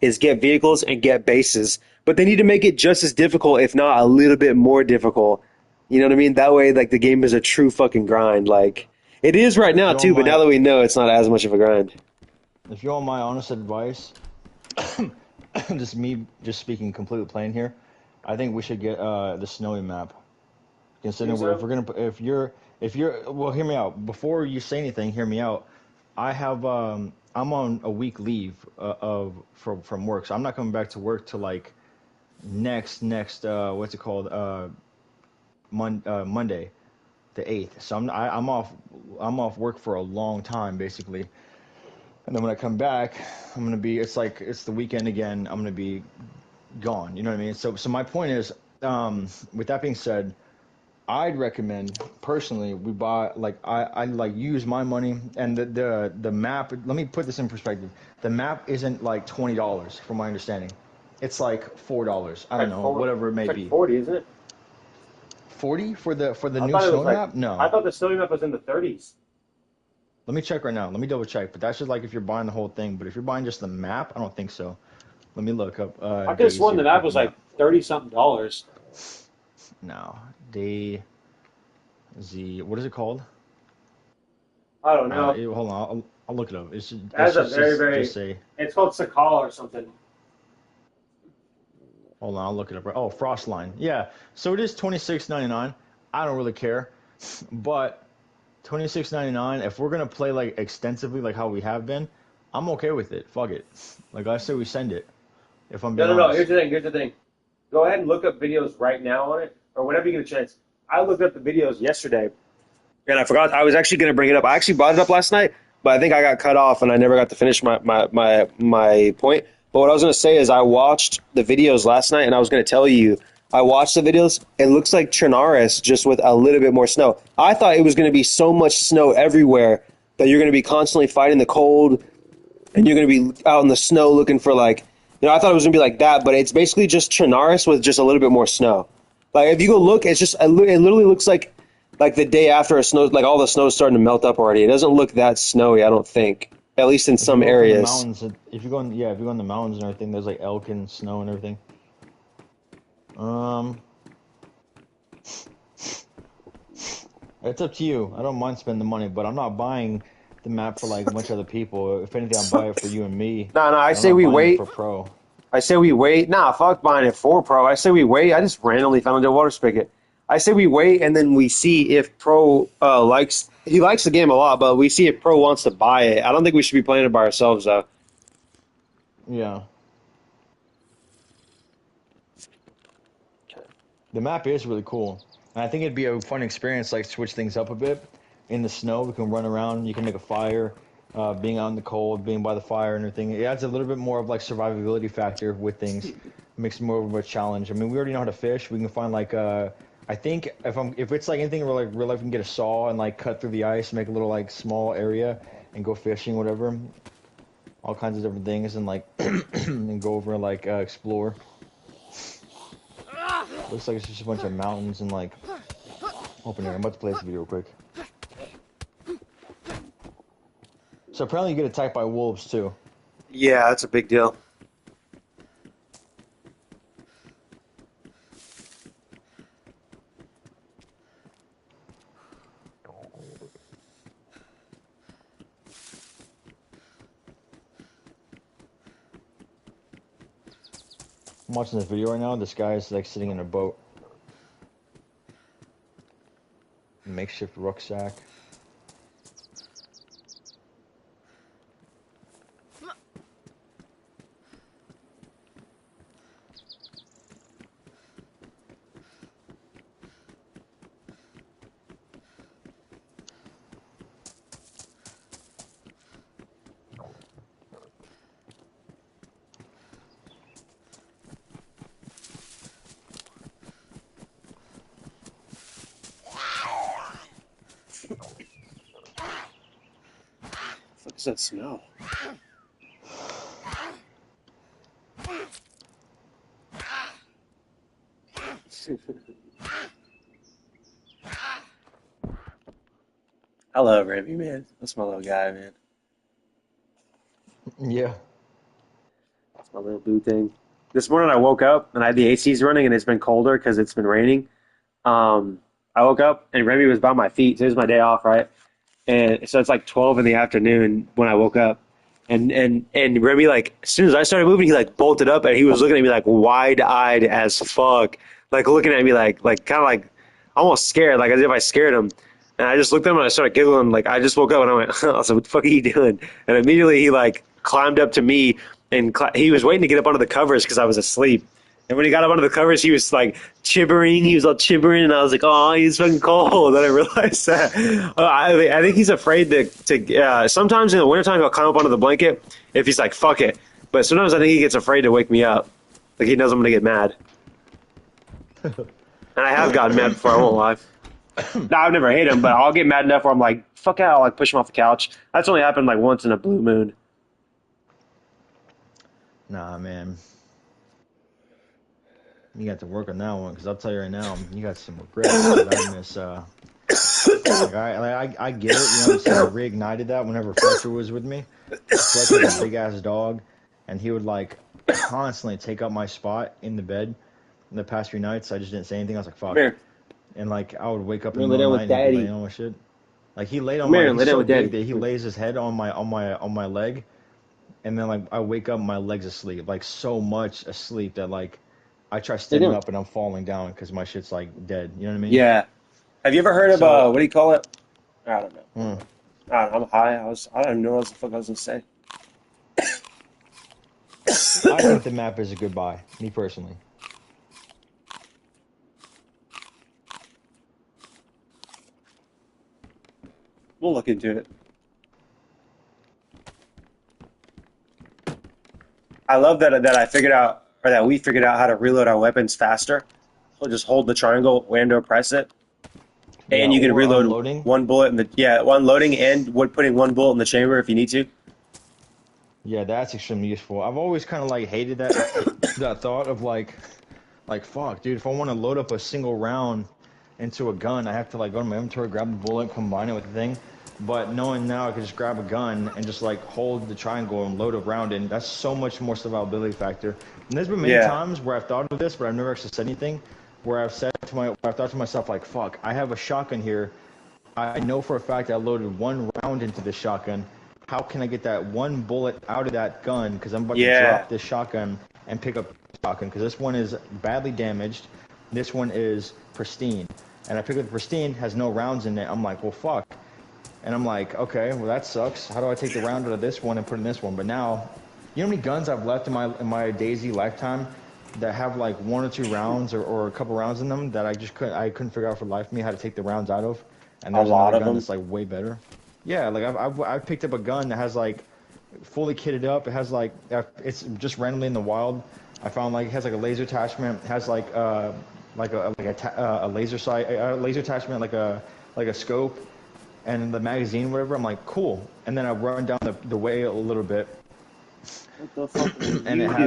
is get vehicles and get bases, but they need to make it just as difficult, if not a little bit more difficult. You know what I mean? That way, like the game is a true fucking grind. Like it is right If now you want too, but now my that we know, it's not as much of a grind. if you want my honest advice, just me just speaking completely plain here, I think we should get the snowy map. Think Considering if so? we're gonna if you're well, hear me out. Before you say anything, hear me out. I'm on a week leave of from work, so I'm not coming back to work till like next what's it called Monday the 8th. So I'm off work for a long time basically. And then when I come back, I'm gonna be it's like it's the weekend again. I'm gonna be gone. You know what I mean? So my point is, with that being said, I'd recommend personally we buy like I like use my money and the map. Let me put this in perspective. The map isn't like $20 from my understanding. It's like $4. I don't Like know, four, whatever it may it's like be. 40, isn't it? 40 for the I new thought it was snowy like map? I No. thought the snowy map was in the 30s. Let me check right now. Let me double check. But that's just like if you're buying the whole thing. But if you're buying just the map, I don't think so. Let me look up I could have sworn Daisy the real map quick was like map. 30 something dollars. No, Daisy. What is it called? I don't know. Hold on. I'll look it up. It It's has a just very just very. just say. It's called Sakala or something. Hold on. I'll look it up. Oh, Frostline. Yeah. So it is 26.99. I don't really care, but 26.99. If we're gonna play like extensively, like how we have been, I'm okay with it. Fuck it. Like I say, we send it. If I'm No, being no, no. honest. Here's the thing. Here's the thing. Go ahead and look up videos right now on it, or whenever you get a chance. I looked up the videos yesterday, and I forgot. I was actually going to bring it up. I actually brought it up last night, but I think I got cut off, and I never got to finish my point. But what I was going to say is, I watched the videos last night, and I was going to tell you. I watched the videos. It looks like Trinaris just with a little bit more snow. I thought it was going to be so much snow everywhere that you're going to be constantly fighting the cold, and you're going to be out in the snow looking for like, I thought it was going to be like that, but it's basically just Trinaris with just a little bit more snow. Like if you go look, it's just it literally looks like the day after a snow, like all the snow's starting to melt up already. It doesn't look that snowy, I don't think, at least in If you some go up in the areas. mountains, if you go in, yeah, if you go in the mountains and everything, there's like elk and snow and everything. Um, it's up to you. I don't mind spending the money, but I'm not buying the map for like a bunch of other people. If anything, I'm buying it for you and me. No, no, I I'm say not we buying it wait. for pro. I say we wait. Nah, fuck buying it for Pro. I say we wait. I just randomly found a water spigot. I say we wait and then we see if Pro he likes the game a lot, but we see if Pro wants to buy it. I don't think we should be playing it by ourselves though. Yeah, the map is really cool, and I think it'd be a fun experience. Like switch things up a bit in the snow. We can run around. You can make a fire. Being out in the cold, being by the fire, and everything. It adds a little bit more of like survivability factor with things. It makes it more of a challenge. I mean, we already know how to fish. We can find like I think if it's like anything where like real life, we can get a saw and like cut through the ice, make a little like small area, and go fishing, whatever. All kinds of different things, and like and go over like explore. Looks like it's just a bunch of mountains and like open air. I'm about to play this video real quick. So apparently you get attacked by wolves too. Yeah, that's a big deal. I'm watching this video right now. This guy is like sitting in a boat. makeshift rucksack. What does that smell? I love Remy, man. That's my little guy, man. Yeah. That's my little boo thing. This morning I woke up and I had the ACs running and it's been colder because it's been raining. I woke up and Remy was by my feet. So it was my day off, right? And so it's like 12 in the afternoon when I woke up. And Remy, like, as soon as I started moving, he like bolted up and he was looking at me like wide eyed as fuck. Like looking at me like kind of like almost scared, like as if I scared him. And I just looked at him and I started giggling. Like I just woke up and I went, I was like, what the fuck are you doing? And immediately he like climbed up to me and he was waiting to get up under the covers because I was asleep. And when he got up under the covers, he was like chibbering. He was all chibbering, and I was like, "Oh, he's fucking cold." Then I realized that I think he's afraid to. Sometimes in the wintertime, he'll climb up under the blanket if he's like, "Fuck it." But sometimes I think he gets afraid to wake me up. Like he knows I'm gonna get mad. And I have gotten mad before. I won't lie. No, I've never hate him, but I'll get mad enough where I'm like, "Fuck out!" I'll like push him off the couch. That's only happened like once in a blue moon. Nah, man. You got to work on that one because I'll tell you right now, you got some regrets. But I miss, I get it. You know what I'm saying? I reignited that whenever Fletcher was with me. Fletcher's a big ass dog, and he would like constantly take up my spot in the bed. In the past few nights, I just didn't say anything. I was like, Come "Fuck," here, and like I would wake up in come the here, lay middle down of the with night and he'd be daddy. laying on my shit. Like he laid on Come my. here, lay He's down so with big daddy. that he lays his head on my leg, and then like I wake up, my legs asleep, like so much asleep that like I try Lay standing down. up and I'm falling down because my shit's like dead. You know what I mean? Yeah. Have you ever heard of So what do you call it? I don't know. Never mm, mind. I don't know. I'm high. I don't even know what the fuck I was gonna say. I think the map is a good buy, me personally. We'll look into it. I love that I figured out or that we figured out how to reload our weapons faster. We'll just hold the triangle and or press it, Yeah, and you can or reload unloading. one bullet in the one loading and putting one bullet in the chamber if you need to. Yeah, that's extremely useful. I've always kind of like hated that thought of like fuck, dude. If I want to load up a single round into a gun, I have to like go to my inventory, grab the bullet, combine it with the thing. But knowing now I can just grab a gun and just like hold the triangle and load a round in, that's so much more survivability factor. And there's been many Yeah, times where I've thought of this, but I've never actually said anything. Where I've thought to myself like, fuck, I have a shotgun here. I know for a fact I loaded one round into this shotgun. How can I get that one bullet out of that gun? Because I'm about to yeah, drop this shotgun and pick up the shotgun. Because this one is badly damaged. This one is pristine. And I pick up the pristine, has no rounds in it. I'm like, well, fuck. And I'm like, okay, well that sucks. How do I take the round out of this one and put in this one? But now, you know how many guns I've left in my Daisy lifetime that have like one or two rounds or a couple rounds in them that I couldn't figure out for the life of me how to take the rounds out of. And a there's lot another of gun them. that's like way better. Yeah, like I've picked up a gun that has like fully kitted up. It has like it's just randomly in the wild. I found like it has like a laser attachment. It has a laser sight, a laser attachment, like a scope, and the magazine, whatever. I'm like, cool. And then I run down the way a little bit, What the fuck are and you doing?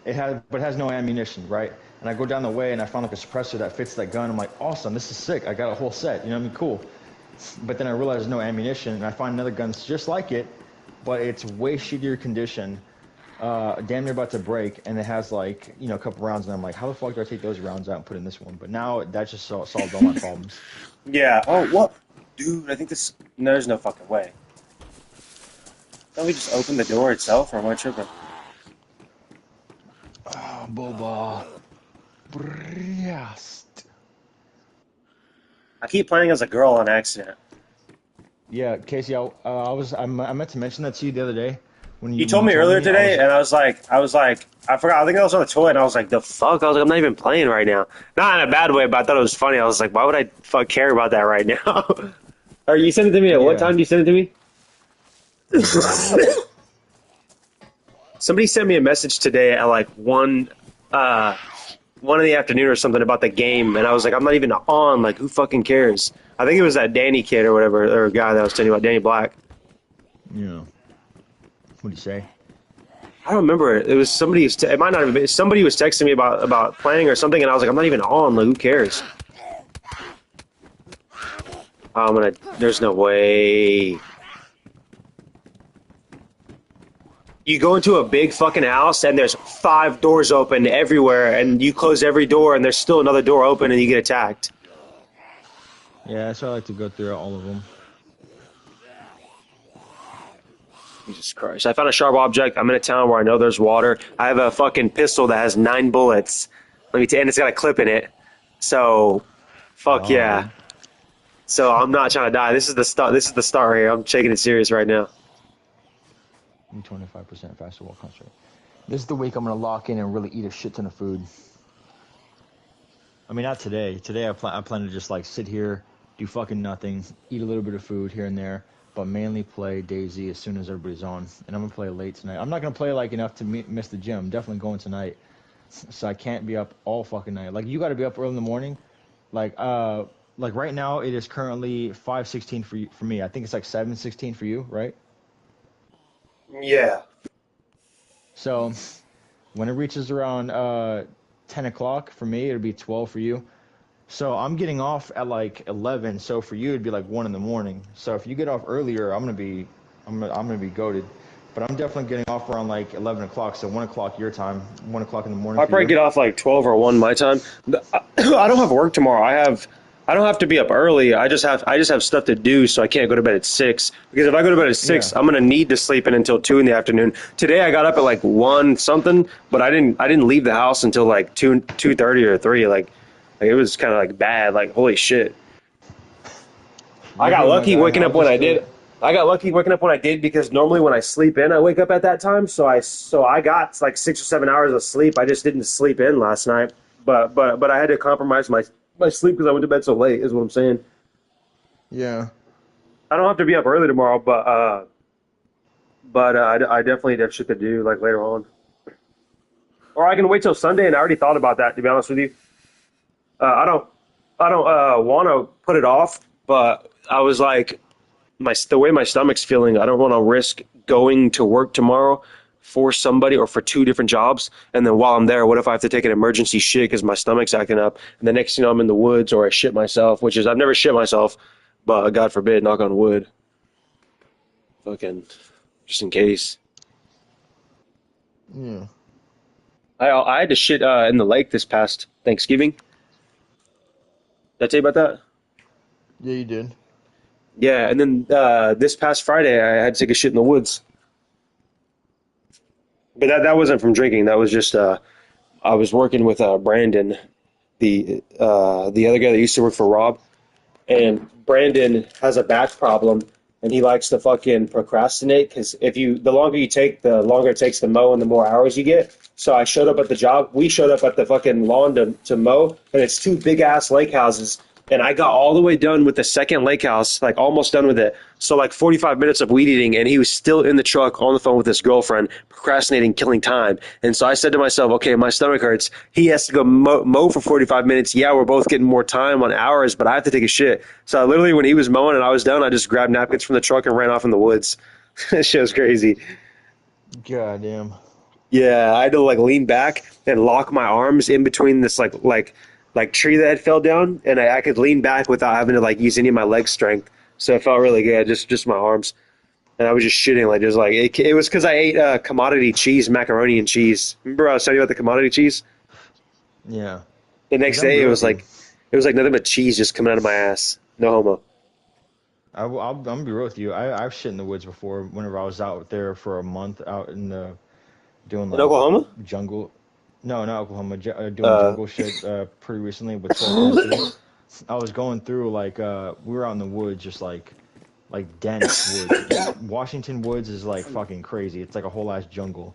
but it has no ammunition, right? And I go down the way and I found like a suppressor that fits that gun. I'm like, awesome, this is sick. I got a whole set. You know what I mean? Cool. But then I realize there's no ammunition, and I find another gun that's just like it, but it's way shittier condition, damn near about to break, and it has like a couple rounds, and I'm like, how the fuck do I take those rounds out and put in this one? But now that just solved all my problems. Yeah. Oh, what, dude? I think this. No, there's no fucking way. Don't we just open the door itself, or am I tripping? Boba. Briast. I keep playing as a girl on accident. Yeah, Casey, I meant to mention that to you the other day You when told you me told earlier me today, and I forgot. I think I was on the toilet, and I was like, the fuck? I was like, I'm not even playing right now. Not in a bad way, but I thought it was funny. I was like, why would I fuck care about that right now? Or you sent it to me at what yeah, time did you send it to me? let me grab it. Somebody sent me a message today at like uh, 1 in the afternoon or something about the game, and I was like, I'm not even on. Like, who fucking cares? I think it was that Danny kid or whatever, or guy that I was telling you about, Danny Black. Yeah, what do you say? I don't remember it. It was somebody. It might not have been. Somebody was texting me about playing or something, and I was like, I'm not even on. Like, who cares? I'm gonna. There's no way. You go into a big fucking house and there's 5 doors open everywhere, and you close every door, and there's still another door open, and you get attacked. Yeah, so I like to go through all of them. Jesus Christ! I found a sharp object. I'm in a town where I know there's water. I have a fucking pistol that has 9 bullets. And it's got a clip in it. So, fuck Bomb, yeah. dude. So I'm not trying to die. This is the start. This is the start here. I'm taking it serious right now. 25% faster wall concentrate. This is the week I'm gonna lock in and really eat a shit ton of food. I mean, not today. Today I plan to just like sit here, do fucking nothing, eat a little bit of food here and there, but mainly play DayZ as soon as everybody's on. And I'm gonna play late tonight. I'm not gonna play like enough to miss the gym. I'm definitely going tonight, so I can't be up all fucking night. Like you got to be up early in the morning. Like like right now it is currently 5:16 for me. I think it's like 7:16 for you, right? Yeah. So when it reaches around 10 o'clock for me, it'll be 12 for you. So I'm getting off at like 11. So for you, it'd be like 1 in the morning. So if you get off earlier, I'm gonna be goaded. But I'm definitely getting off around like 11 o'clock. So 1 o'clock your time, 1 o'clock in the morning I for probably you. get off like 12 or 1 my time. I don't have work tomorrow. I don't have to be up early. I just have stuff to do, so I can't go to bed at 6. Because if I go to bed at Yeah. 6, I'm gonna need to sleep in until 2 in the afternoon. Today I got up at like 1 something, but I didn't leave the house until like 2:30 or 3. Like it was kind of like bad. Like holy shit. I You're got good, my lucky guy. waking I'll up when I just did. I got lucky waking up when I did because normally when I sleep in, I wake up at that time. So I got like 6 or 7 hours of sleep. I just didn't sleep in last night. But I had to compromise my sleep because I went to bed so late. Is what I'm saying. yeah. I don't have to be up early tomorrow, but I definitely have shit to do like later on. Or I can wait till Sunday. And I already thought about that. To be honest with you, I don't want to put it off. But I was like, the way my stomach's feeling, I don't want to risk going to work tomorrow for somebody or for 2 different jobs, and then while I'm there, what if I have to take an emergency shit because my stomach's acting up, and the next thing you know, I'm in the woods or I shit myself, which is I've never shit myself, but God forbid, knock on wood, fucking just in case. Yeah. I had to shit in the lake this past Thanksgiving. Did I tell you about that? Yeah, you did. Yeah, and then this past Friday I had to take a shit in the woods, but that wasn't from drinking. That was just I was working with Brandon, the other guy that used to work for Rob, and Brandon has a back problem, and he likes to fucking procrastinate because if you the longer you take, the longer it takes to mow, and the more hours you get. So I showed up at the job. We showed up at the fucking lawn to mow, and it's 2 big ass lake houses. And I got all the way done with the second lake house, like almost done with it. So like 45 minutes of weed eating, and he was still in the truck on the phone with his girlfriend, procrastinating, killing time. And so I said to myself, okay, my stomach hurts. He has to go mow for 45 minutes. Yeah, we're both getting more time on hours, but I have to take a shit. So I literally, when he was mowing and I was done, I just grabbed napkins from the truck and ran off in the woods. That shit was crazy. God damn. Yeah, I had to like lean back and lock my arms in between this like tree that had fell down, and I could lean back without having to like use any of my leg strength. So it felt really good, just my arms, and I was just shitting like just like it was because I ate commodity cheese, macaroni and cheese. Remember I was telling you about the commodity cheese? Yeah. The Cause next I'm day good with you. it was like nothing but cheese just coming out of my ass. No homo. I'm gonna be real with you. I've shit in the woods before. Whenever I was out there for a month out in the doing In like Oklahoma? jungle. No, not Oklahoma. Doing Uh, jungle shit pretty recently with Salt Lake City. I was going through like we were out in the woods, just like dense woods. Washington woods is like fucking crazy. It's like a whole ass jungle.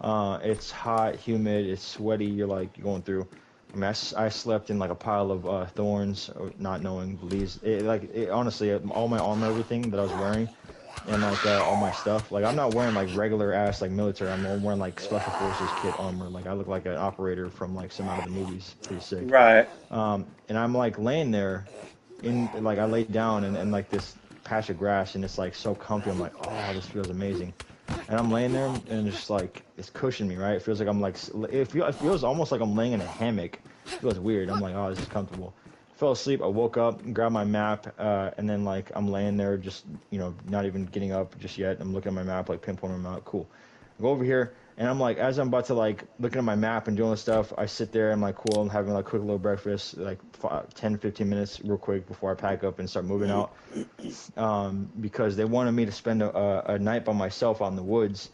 It's hot, humid, it's sweaty. You're like going through. I mean, I slept in like a pile of thorns, not knowing leaves. Honestly, all my armor, everything that I was wearing, and like all my stuff. Like I'm not wearing like regular ass like military. I'm wearing like special forces kit armor. Like I look like an operator from like some out of the movies. Pretty sick. Right. And I'm like laying there, in like I laid down and like this patch of grass, and it's like so comfy. I'm like, oh, this feels amazing. And I'm laying there, and it's just like it's cushioning me, right? It feels like I'm like it feels almost like I'm laying in a hammock. It feels weird. I'm like, oh, this is comfortable. Fell asleep. I woke up, grabbed my map, and then like I'm laying there, just not even getting up just yet. I'm looking at my map, like pinpointing my map. Cool. I go over here, and I'm like, as I'm about to like looking at my map and doing this stuff, I sit there. I'm like, cool. I'm having like a quick little breakfast, like 10, 15 minutes, real quick before I pack up and start moving out. Because they wanted me to spend a night by myself out in the woods,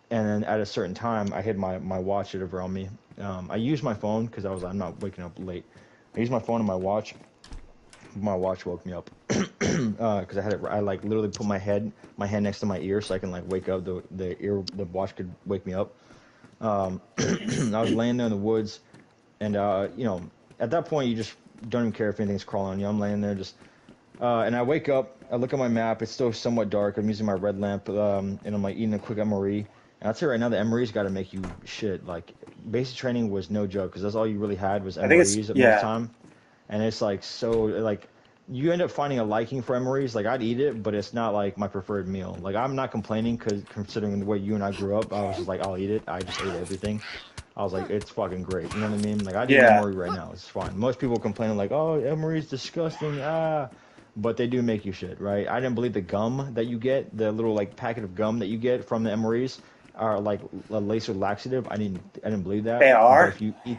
and then at a certain time, I had my watch over on me. I used my phone because I'm not waking up late. I used my phone and my watch. My watch woke me up because I had it. I like literally put my hand next to my ear so I can like wake up. The watch could wake me up. I was laying there in the woods, and at that point you just don't even care if anything's crawling on you. I'm laying there just, and I wake up. I look at my map. It's still somewhat dark. I'm using my red lamp, and I'm like eating a quick MRE. And I'll tell you right now, the MRE's got to make you shit. Like basic training was no joke because that's all you really had was I think it's MREs at most time. And it's like so like you end up finding a liking for MREs. Like I'd eat it, but it's not like my preferred meal. Like I'm not complaining because considering the way you and I grew up, I was just like I'll eat it. I just ate everything. I was like it's fucking great. You know what I mean? Like I'd eat MRE right now. It's fine. Most people complain like oh MRE's disgusting. But they do make you shit, right? I didn't believe the gum that you get, the little like packet of gum that you get from the MREs are like a laser laxative. I didn't believe that. They are. But if you eat,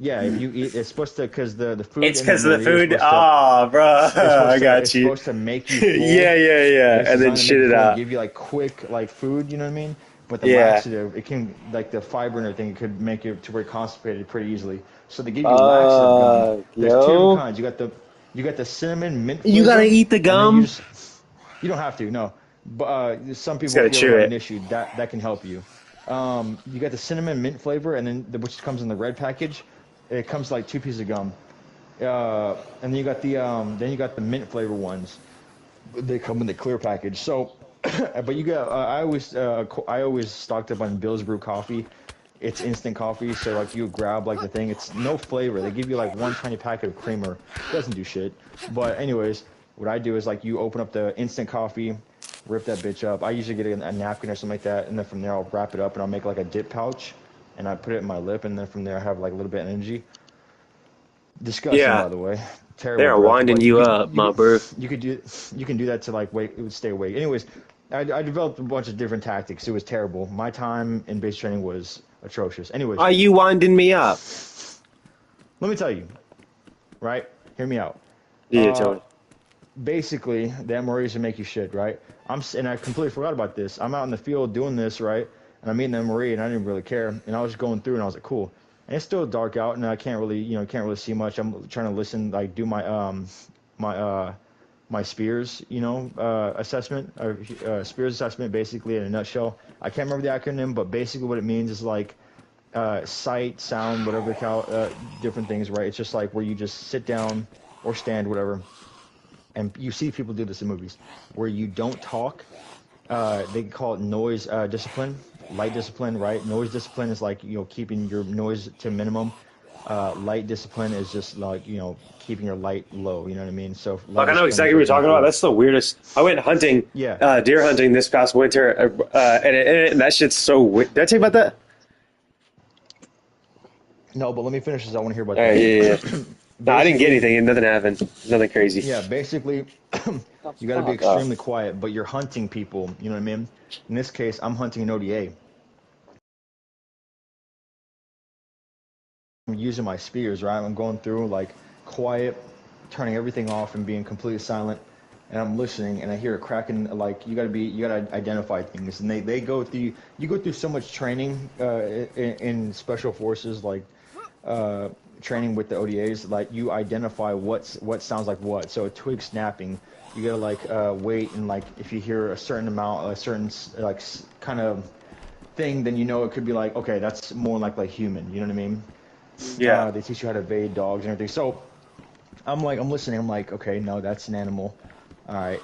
yeah, if you eat, it's supposed to because the food. It's in the because of the MRE is food. supposed to- Ah, bro, I got it's you. supposed to make you full. Yeah, It's and then designed to shit make you it full and out. give you like quick like food. You know what I mean? But the Yeah. laxative, it can like the fiber and everything, it could make you to where you're constipated pretty easily. So they give you laxative gum. There's two different Yo, kinds. You got the cinnamon mint you gotta flavor, eat the and then gum. you don't have to, no. But some Just people gotta feel chew have an it. issue that can help you. You got the cinnamon mint flavor, and then which comes in the red package. It comes like two pieces of gum. And then you got the mint flavor ones. They come in the clear package. So, but you got I always stocked up on Bill's Brew coffee. It's instant coffee, so like you grab like the thing. It's no flavor. They give you like one tiny packet of creamer. It doesn't do shit. But anyways, what I do is like you open up the instant coffee, rip that bitch up. I usually get a napkin or something like that, and then from there I'll wrap it up and I'll make like a dip pouch, and I put it in my lip, and then from there I have like a little bit of energy. Disgusting, Yeah, by the way. they Terrible are breath. winding But you up, my bro. you can do that to like wait, it would stay awake. Anyways, I developed a bunch of different tactics. It was terrible. My time in base training was atrocious. Anyways, Are you winding me up? let me tell you, right? Hear me out. Yeah, Uh, Tony. Basically, the MREs will make you shit, right? And I completely forgot about this. I'm out in the field doing this, right? And I'm eating the MRE, and I didn't really care. And I was going through, and I was like, cool. And it's still dark out, and I can't really see much. I'm trying to listen, like do my my Spears, assessment, Spears assessment, basically in a nutshell. I can't remember the acronym, but basically what it means is like sight, sound, whatever different things, right? It's just like where you just sit down or stand, whatever, and you see people do this in movies, where you don't talk. They call it noise discipline, light discipline, right? Noise discipline is like keeping your noise to minimum. Light discipline is just like keeping your light low. You know what I mean? So light Like I know discipline, exactly for what you're talking about. example, That's the weirdest. I went hunting, yeah. deer hunting this past winter, and that shit's so weird. Did I tell you about that? No, but let me finish this. I want to hear about All right, that. yeah. No, I didn't get Basically, anything, and nothing happened. Nothing crazy. yeah, basically, you got to be Fuck off. extremely quiet, but you're hunting people. You know what I mean? In this case, I'm hunting an ODA. I'm using my spears, right? I'm going through like quiet, turning everything off and being completely silent, and I'm listening, and I hear a cracking. Like you gotta identify things, and they go through. You go through so much training in special forces, like training with the ODAs, like you identify what sounds like what. So a twig snapping, you gotta like wait, and like if you hear a certain amount, a certain kind of thing, then you know it could be like, okay, that's more like human. You know what I mean? Yeah. They teach you how to evade dogs and everything. So I'm listening. I'm like, okay, no, that's an animal. All right,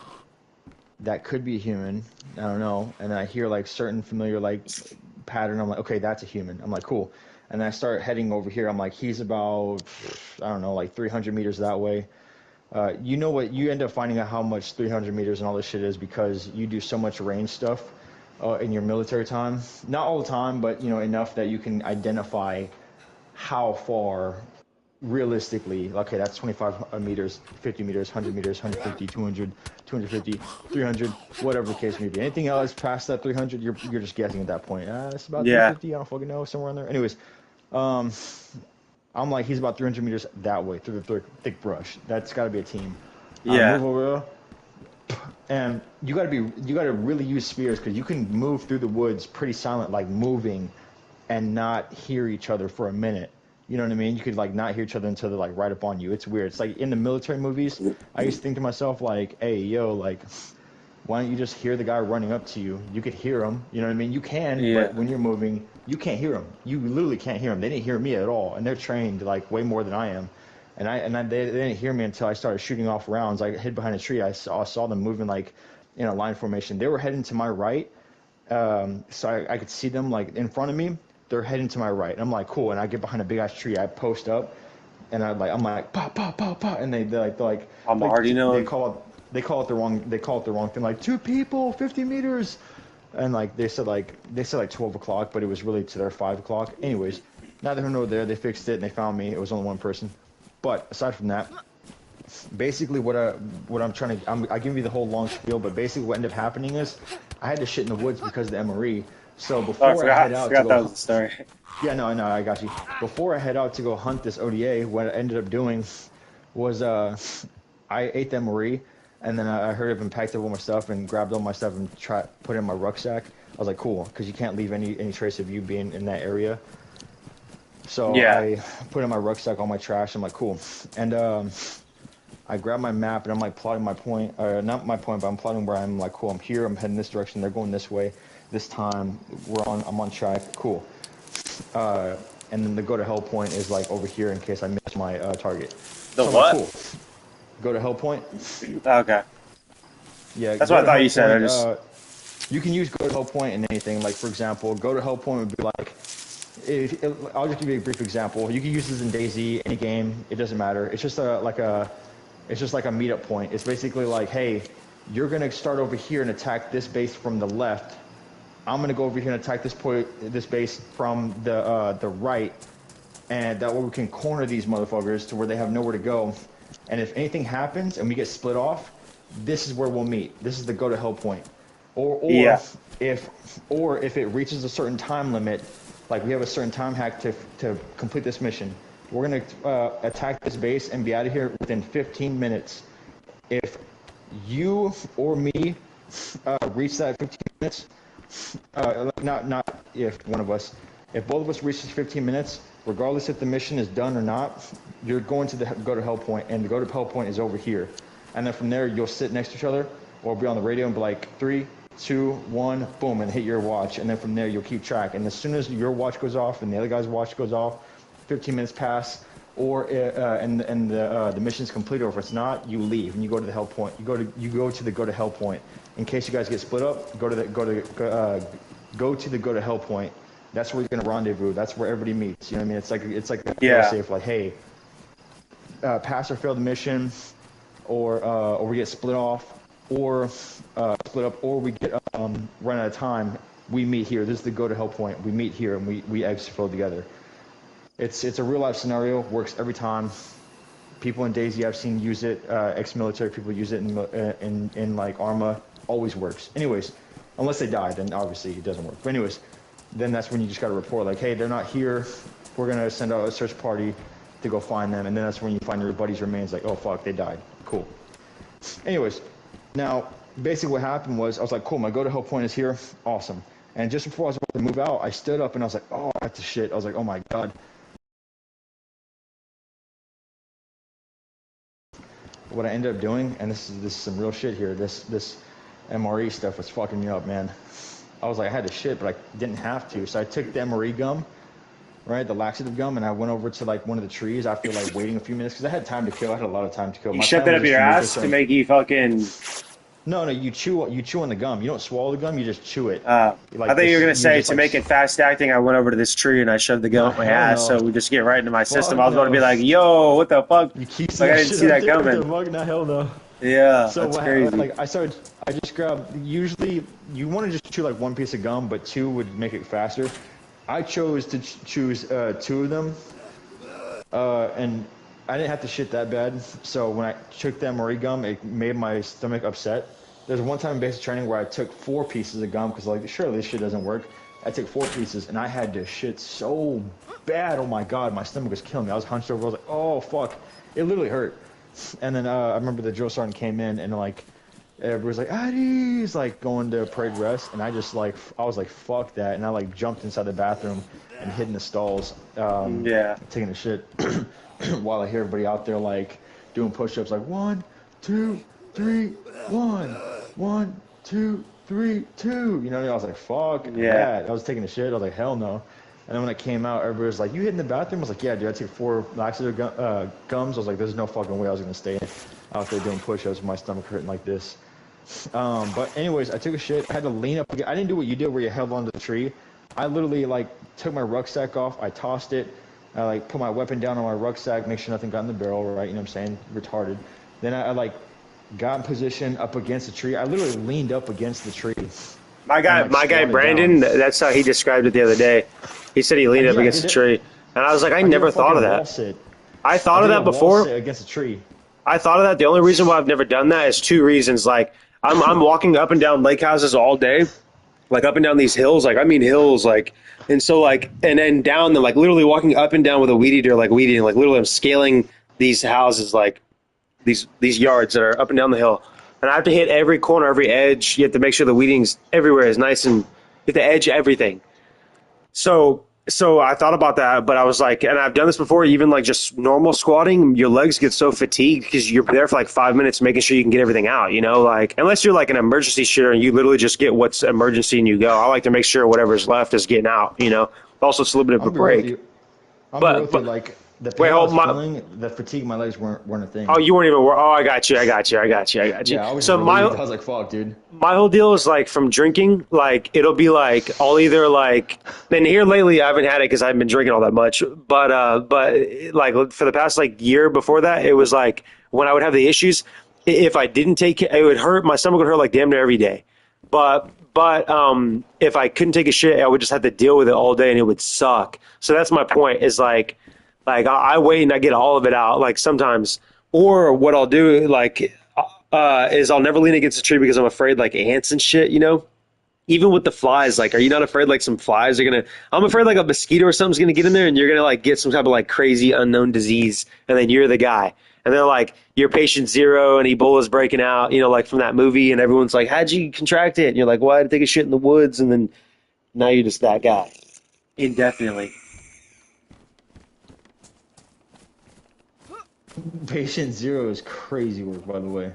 that could be a human. I don't know. And I hear like certain familiar like pattern. I'm like, okay, that's a human. I'm like, cool. And then I start heading over here. I'm like, he's about, I don't know, like 300 meters that way. You know what? You end up finding out how much 300 meters and all this shit is because you do so much range stuff in your military time. Not all the time, but you know enough that you can identify how far realistically, okay, that's 25 meters, 50 meters, 100 meters, 150, 200, 250, 300, whatever the case may be. Anything else past that 300, you're just guessing at that point. It's about Yeah. 350, I don't fucking know, somewhere in there. Anyways, um, I'm like, he's about 300 meters that way through the thick brush. That's got to be a team. I Yeah. move over, and you gotta really use spears because you can move through the woods pretty silent, like moving, and not hear each other for a minute. You know what I mean? You could like not hear each other until they're like right up on you. It's weird. It's like in the military movies. I used to think to myself like, hey, yo, like, why don't you just hear the guy running up to you? You could hear him. You know what I mean? You can, Yeah. but when you're moving, you can't hear him. You literally can't hear him. They didn't hear me at all, and they're trained like way more than I am. They didn't hear me until I started shooting off rounds. I hid behind a tree. I saw them moving like in a line formation. They were heading to my right, so I could see them like in front of me. They're heading to my right. And I'm like, cool. And I get behind a big ass tree. I post up, and I'm like, pop, pop, pop, pop. And I'm already they knowing. call it the wrong thing. Like 2 people, 50 meters, and like they said like 12 o'clock, but it was really to their 5 o'clock. Anyways, neither here nor there. They fixed it and they found me. It was only one person. But aside from that, basically what I'm trying to I give you the whole long spiel, but basically what ended up happening is I had to shit in the woods because of the MRE. So Oh, I before I forgot. head out to Forgot that go, was the story. yeah, no, I got you. Before I head out to go hunt this ODA, what I ended up doing was I ate the MRE, and then I heard it and packed up all my stuff and grabbed all my stuff and put it in my rucksack. I was like, cool, because you can't leave any trace of you being in that area. So Yeah. I put in my rucksack all my trash. I'm like, cool, and I grab my map and I'm like plotting my point, or not my point, but I'm plotting where I'm like, cool, I'm here, I'm heading this direction, they're going this way. This time I'm on track, cool. And then the go to hell point is like over here in case I miss my target. The So I'm what? like, cool. Go to hell point. Okay. Yeah, That's go what I to thought hell you said. I point. just. You can use go to hell point in anything. Like for example, go to hell point would be like, I'll just give you a brief example. You can use this in DayZ, any game. It doesn't matter. It's just it's just like a meetup point. It's basically like, hey, you're gonna start over here and attack this base from the left. I'm gonna go over here and attack this base from the right, and that way we can corner these motherfuckers to where they have nowhere to go. And if anything happens and we get split off, this is where we'll meet. This is the go to hell point. Or Yeah. if it reaches a certain time limit, like we have a certain time hack to complete this mission, we're gonna attack this base and be out of here within 15 minutes. If you or me reach that 15 minutes, not if one of us, if both of us reaches 15 minutes, regardless if the mission is done or not, you're going to the go to hell point, and the go to hell point is over here. And then from there, you'll sit next to each other, or be on the radio and be like 3, 2, 1, boom, and hit your watch. And then from there, you'll keep track. And as soon as your watch goes off and the other guy's watch goes off, 15 minutes pass, or and the mission's complete. Or if it's not, you leave and you go to the hell point. You go to the go to hell point. In case you guys get split up, go to the go to hell point. That's where you're gonna rendezvous. That's where everybody meets. You know what I mean? It's like a Yeah. safe. Like, hey, pass or fail the mission, or we get split off, or split up, or we get run out of time. We meet here. This is the go to hell point. We meet here and we exfil together. It's a real life scenario. Works every time. People in DayZ I've seen use it. Ex-military people use it in like Arma. Always works. Anyways, unless they die, then obviously it doesn't work. But anyways, then that's when you just got to report like, hey, they're not here. We're gonna send out a search party to go find them, and then that's when you find your buddy's remains. Like, oh fuck, they died. Cool. Anyways, now basically what happened was I was like, cool, my go to hell point is here. Awesome. And just before I was about to move out, I stood up and I was like, oh, that's the shit. I was like, oh my god. what I ended up doing, and this is some real shit here. This MRE stuff was fucking me up, man. I was like, I had to shit, but I didn't have to. So I took the MRE gum, right, the laxative gum, and I went over to like one of the trees after like waiting a few minutes because I had time to kill. I had a lot of time to kill. You My shoved plan that up was your just to make ass this to make you fucking. No, you chew on the gum. You don't swallow the gum. You just chew it. I thought you were gonna say to make it fast acting. I went over to this tree and I shoved the gum up my ass, so we just get right into my system. I was about to be like, "Yo, what the fuck?" You keep like I didn't see that coming. Fuck, not hell no. Yeah, So that's crazy. like I just grabbed. Usually, you want to just chew like one piece of gum, but two would make it faster. I chose to choose two of them, and I didn't have to shit that bad. So when I took the MRE gum, it made my stomach upset. There's one time in basic training where I took 4 pieces of gum because like surely this shit doesn't work. I took 4 pieces and I had to shit so bad. Oh my god, my stomach was killing me. I was hunched over. I was like, oh fuck, it literally hurt. And then I remember the drill sergeant came in and like everybody's like, Addy's like going to parade rest, and I just like I was like fuck that, and I like jumped inside the bathroom and hid in the stalls, taking a shit while I hear everybody out there like doing push-ups like 1, 2, 3, 1, 1, 2, 3, 2. You know, I was like fuck that. I was taking a shit. I was like hell no. And then when it came out, everybody was like, you hid in the bathroom? I was like, yeah, dude, I took 4 laxative gums. I was like, there's no fucking way I was going to stay out there doing push-ups with my stomach hurting like this. But anyways, I took a shit. I had to lean up. I didn't do what you did where you held onto the tree. I literally like took my rucksack off. I tossed it. I like put my weapon down on my rucksack, make sure nothing got in the barrel, right? You know what I'm saying? Retarded. Then I like got in position up against the tree. I literally leaned up against the tree. My guy Brandon, that's how he described it the other day. He said he leaned up against the tree. And I was like, I never thought of that. I thought of that before. Against a tree. I thought of that. The only reason why I've never done that is 2 reasons. Like, I'm walking up and down lake houses all day, like up and down these hills. Like, I mean hills, like, and so like, and then down them, like literally walking up and down with a weed eater, like weed eating, like literally I'm scaling these houses, like these yards that are up and down the hill. And I have to hit every corner, every edge. You have to make sure the weeding's everywhere is nice, and you have to edge everything. So I thought about that, but I was like, and I've done this before, even like just normal squatting, your legs get so fatigued because you're there for like 5 minutes making sure you can get everything out, you know, like unless you're like an emergency shitter and you literally just get what's emergency and you go. I like to make sure whatever's left is getting out, you know. Also, it's a little bit of a break. But like the pain I was feeling, the fatigue, my legs weren't a thing. Oh, you weren't even. Oh, I got you. Yeah, I was like, fuck, dude. My whole deal is like from drinking, like it'll be like I'll either like, and here lately I haven't had it because I haven't been drinking all that much, but like for the past like year before that, it was like when I would have the issues, if I didn't take it, it would hurt. My stomach would hurt like damn near every day. But if I couldn't take a shit, I would just have to deal with it all day and it would suck. So that's my point is like I wait and I get all of it out like sometimes, or what I'll do like is I'll never lean against a tree because I'm afraid like ants and shit, you know. Even with the flies, like, are you not afraid like some flies are gonna? I'm afraid like a mosquito or something's gonna get in there and you're gonna like get some type of like crazy unknown disease, and then you're the guy, and they're like you're patient 0 and Ebola's breaking out, you know, like from that movie, and everyone's like, how'd you contract it? And you're like, well, I had to take a shit in the woods, and then now you're just that guy indefinitely. Patient 0 is crazy work, by the way.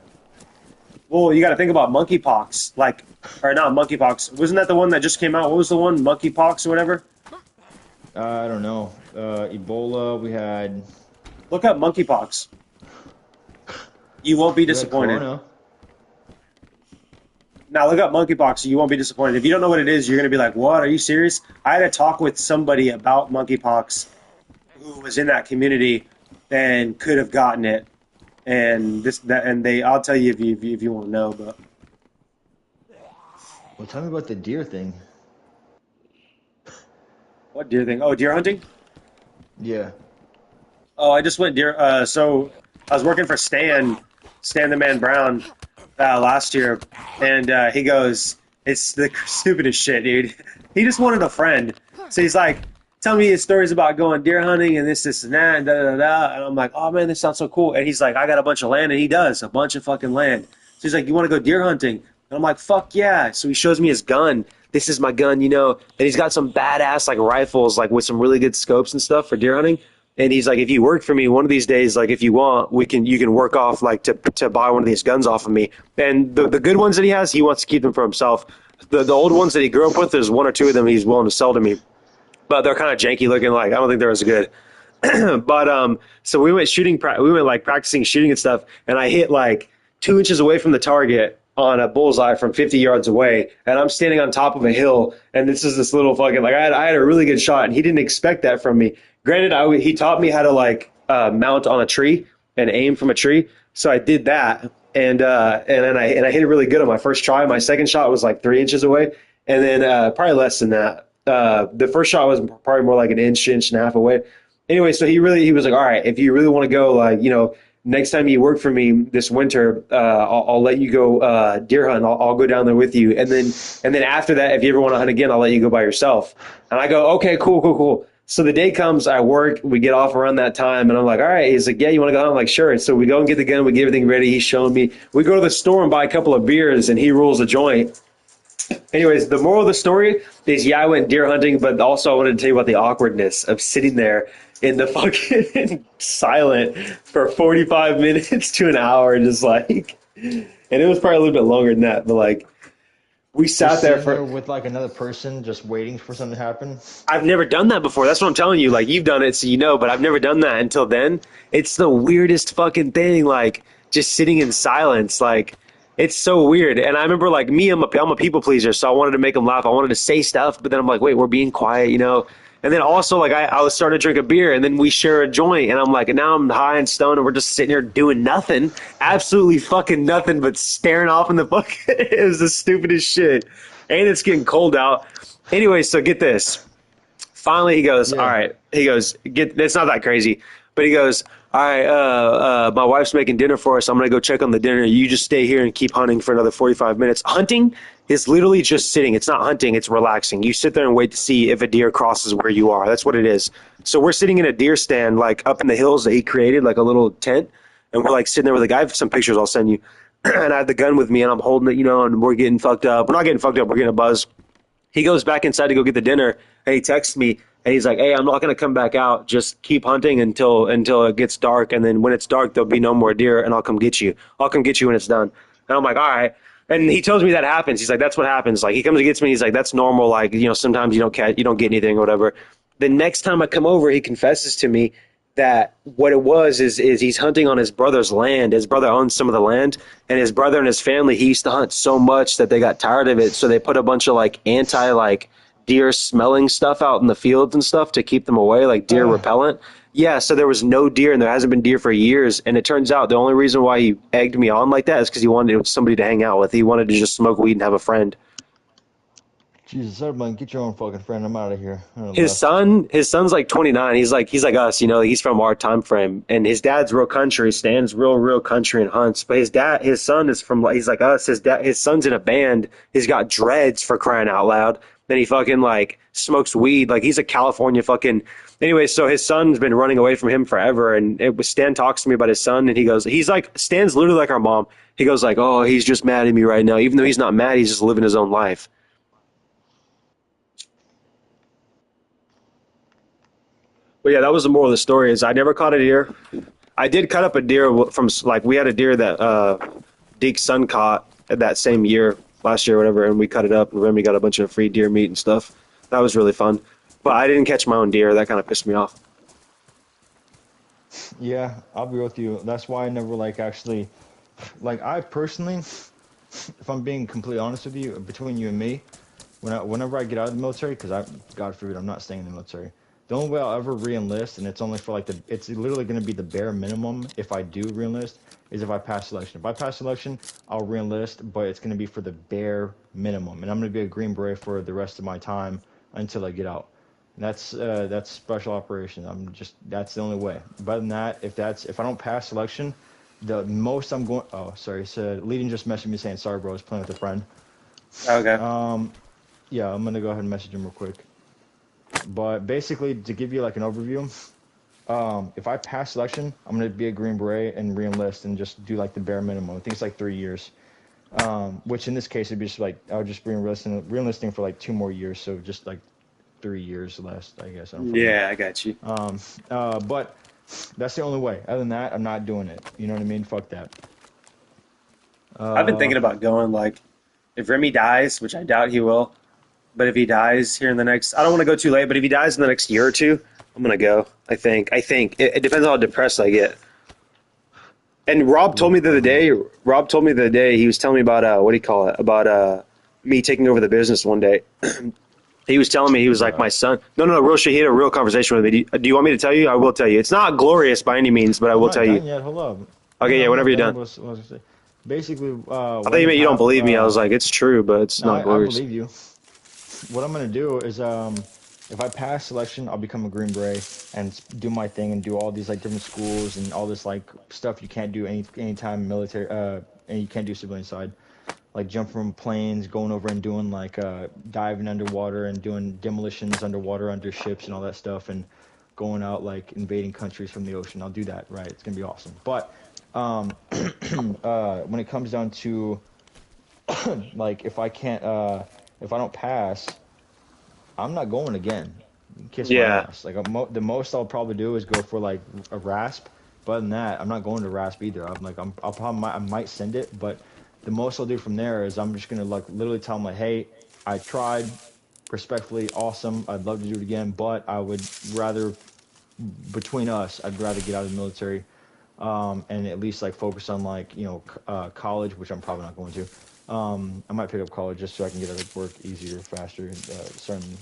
Well, you got to think about monkeypox, like, or not monkeypox. Wasn't that the one that just came out? What was the one? Monkeypox or whatever? I don't know. Ebola, we had. Look up monkeypox. You won't be disappointed. Now look up monkeypox. You won't be disappointed. If you don't know what it is, you're going to be like, what? Are you serious? I had a talk with somebody about monkeypox who was in that community and could have gotten it. And I'll tell you if you want to know, but. Well, tell me about the deer thing. What deer thing? Oh, deer hunting? Yeah. Oh, I just went deer. So I was working for Stan the Man Brown, last year, and he goes, it's the stupidest shit, dude. He just wanted a friend. So he's like, tell me his stories about going deer hunting and this and that, and da-da-da-da. And I'm like, oh, man, this sounds so cool. And he's like, I got a bunch of land, and he does, a bunch of fucking land. So he's like, you want to go deer hunting? And I'm like, fuck yeah. So he shows me his gun. This is my gun, you know. And he's got some badass, like, rifles, like, with some really good scopes and stuff for deer hunting. And he's like, if you work for me one of these days, like if you want, you can work off like to buy one of these guns off of me. And the good ones that he has, he wants to keep them for himself. The old ones that he grew up with, there's one or two of them he's willing to sell to me, but they're kind of janky looking. Like I don't think they're as good. But so we went we went like practicing shooting and stuff, and I hit like 2 inches away from the target on a bullseye from 50 yards away, and I'm standing on top of a hill, and this little fucking like I had a really good shot, and he didn't expect that from me. Granted, he taught me how to like mount on a tree and aim from a tree, so I did that, and then I hit it really good on my first try. My second shot was like 3 inches away, and then probably less than that. The first shot was probably more like an inch and a half away. Anyway, so he was like, all right, if you really want to go, like, next time you work for me this winter, I'll let you go deer hunt. I'll go down there with you. And then after that, if you ever want to hunt again, I'll let you go by yourself. And I go, okay, cool. So the day comes, I work, we get off around that time, and I'm like, all right. He's like, yeah, you want to go hunt? I'm like, sure. So we go and get the gun, we get everything ready. He's showing me. We go to the store and buy a couple of beers, and he rolls a joint. Anyways, the moral of the story is, yeah, I went deer hunting, but also I wanted to tell you about the awkwardness of sitting there in the fucking silent for 45 minutes to an hour, just like, and it was probably a little bit longer than that, but like, we sat there with like another person, just waiting for something to happen. I've never done that before. That's what I'm telling you. Like, you've done it, so you know, but I've never done that until then. It's the weirdest fucking thing, like, just sitting in silence, like, it's so weird. And I remember, like, I'm a people pleaser, so I wanted to make them laugh. I wanted to say stuff, but then I'm like, wait, we're being quiet. And then also, like, I was starting to drink a beer, and then we share a joint, and I'm like, and now I'm high and stoned, and we're just sitting here doing nothing, absolutely fucking nothing, but staring off in the fucking. It was the stupidest shit. And it's getting cold out. Anyway, so get this. Finally, he goes, all right. He goes, it's not that crazy, but he goes, all right, my wife's making dinner for us. I'm going to go check on the dinner. You just stay here and keep hunting for another 45 minutes. Hunting is literally just sitting. It's not hunting. It's relaxing. You sit there and wait to see if a deer crosses where you are. That's what it is. So we're sitting in a deer stand, like up in the hills that he created, like a little tent. And we're like sitting there with a guy. I have some pictures I'll send you. And I have the gun with me, and I'm holding it, and we're getting fucked up. We're not getting fucked up. We're getting a buzz. He goes back inside to go get the dinner, and he texts me, and he's like, hey, I'm not going to come back out. Just keep hunting until it gets dark, and then when it's dark, there'll be no more deer, and I'll come get you. I'll come get you when it's done. And I'm like, all right. And he tells me that happens. He's like, that's what happens. Like, he comes and gets me. He's like, that's normal. Like, sometimes you don't get anything or whatever. The next time I come over, he confesses to me that what it was is he's hunting on his brother's land. His brother owns some of the land, and his brother and his family, he used to hunt so much that they got tired of it. So they put a bunch of like deer smelling stuff out in the fields and stuff to keep them away, like deer repellent. Yeah, so there was no deer, and there hasn't been deer for years. And it turns out the only reason why he egged me on like that is because he wanted somebody to hang out with. He wanted to just smoke weed and have a friend. Jesus, everybody, get your own fucking friend. I'm out of here. His son's like 29. He's like us, he's from our time frame. And his dad's real country, Stan's real country and hunts. But his son is he's like us. His son's in a band. He's got dreads, for crying out loud. Then he fucking like smokes weed. Like, he's a California fucking. Anyway, so his son's been running away from him forever. And Stan talks to me about his son, and he's like, Stan's literally like our mom. He goes like, oh, he's just mad at me right now. Even though he's not mad, he's just living his own life. But yeah, that was the moral of the story. Is I never caught a deer. I did cut up a deer from, like, we had a deer that Deke's son caught that same year, last year or whatever, and we cut it up, and Remy got a bunch of free deer meat and stuff. That was really fun. But I didn't catch my own deer. That kind of pissed me off. Yeah, I'll be with you. That's why I never actually, I personally, if I'm being completely honest with you, between you and me, whenever I get out of the military, because God forbid, I'm not staying in the military. The only way I'll ever re-enlist, and it's only for it's literally going to be the bare minimum if I do re-enlist, is if I pass selection. If I pass selection, I'll re-enlist, but it's going to be for the bare minimum. And I'm going to be a Green Beret for the rest of my time until I get out. And that's special operation. That's the only way. But than that, if I don't pass selection, the most I'm going. Oh, sorry. So Leading just messaged me saying, sorry, bro, I was playing with a friend. Okay. Yeah, I'm going to go ahead and message him real quick. But basically, to give you an overview, if I pass selection, I'm going to be a Green Beret and re-enlist and just do the bare minimum. I think it's 3 years. Which in this case, it'd be just I would just be re-enlisting for 2 more years. So just 3 years less, I guess. I don't fucking know. Yeah, I got you. But that's the only way. Other than that, I'm not doing it. You know what I mean? Fuck that. I've been Uh, thinking about going. Like, if Remy dies, which I doubt he will, but if he dies here in the next, I don't want to go too late, but if he dies in the next year or two, I'm gonna go. I think. It depends on how depressed I get. And Rob told me the other day. Rob told me the other day. He was telling me about what do you call it? About me taking over the business one day. He was telling me he was like my son. No, no, no, real shit. He had a real conversation with me. Do you want me to tell you? I will tell you. It's not glorious by any means, but I I'm will not tell you. done yet. Hold up. Okay, yeah, I'm whenever not you're done. done. What was I say? Basically, I thought when you you meant you don't have, believe me. I was like, it's true, but it's no, not I glorious. believe you. What I'm gonna do is, if I pass selection, I'll become a Green Beret and do my thing and do all these like different schools and all this like stuff you can't do anytime military, and you can't do civilian side. Like jump from planes, going over and doing like diving underwater and doing demolitions underwater under ships and all that stuff, and going out like invading countries from the ocean. I'll do that, right? It's gonna be awesome. But when it comes down to like if I don't pass, I'm not going again. Kiss my Yeah, ass. Like the most I'll probably do is go for like a rasp. But other than that, I'm not going to rasp either. I'll probably I might send it, but the most I'll do from there is I'm just gonna like literally tell them like, hey, I tried, respectfully, awesome. I'd love to do it again, but I would rather, between us, I'd rather get out of the military, and at least like focus on like college, which I'm probably not going to. I might pick up college just so I can get out of work easier, faster. Certain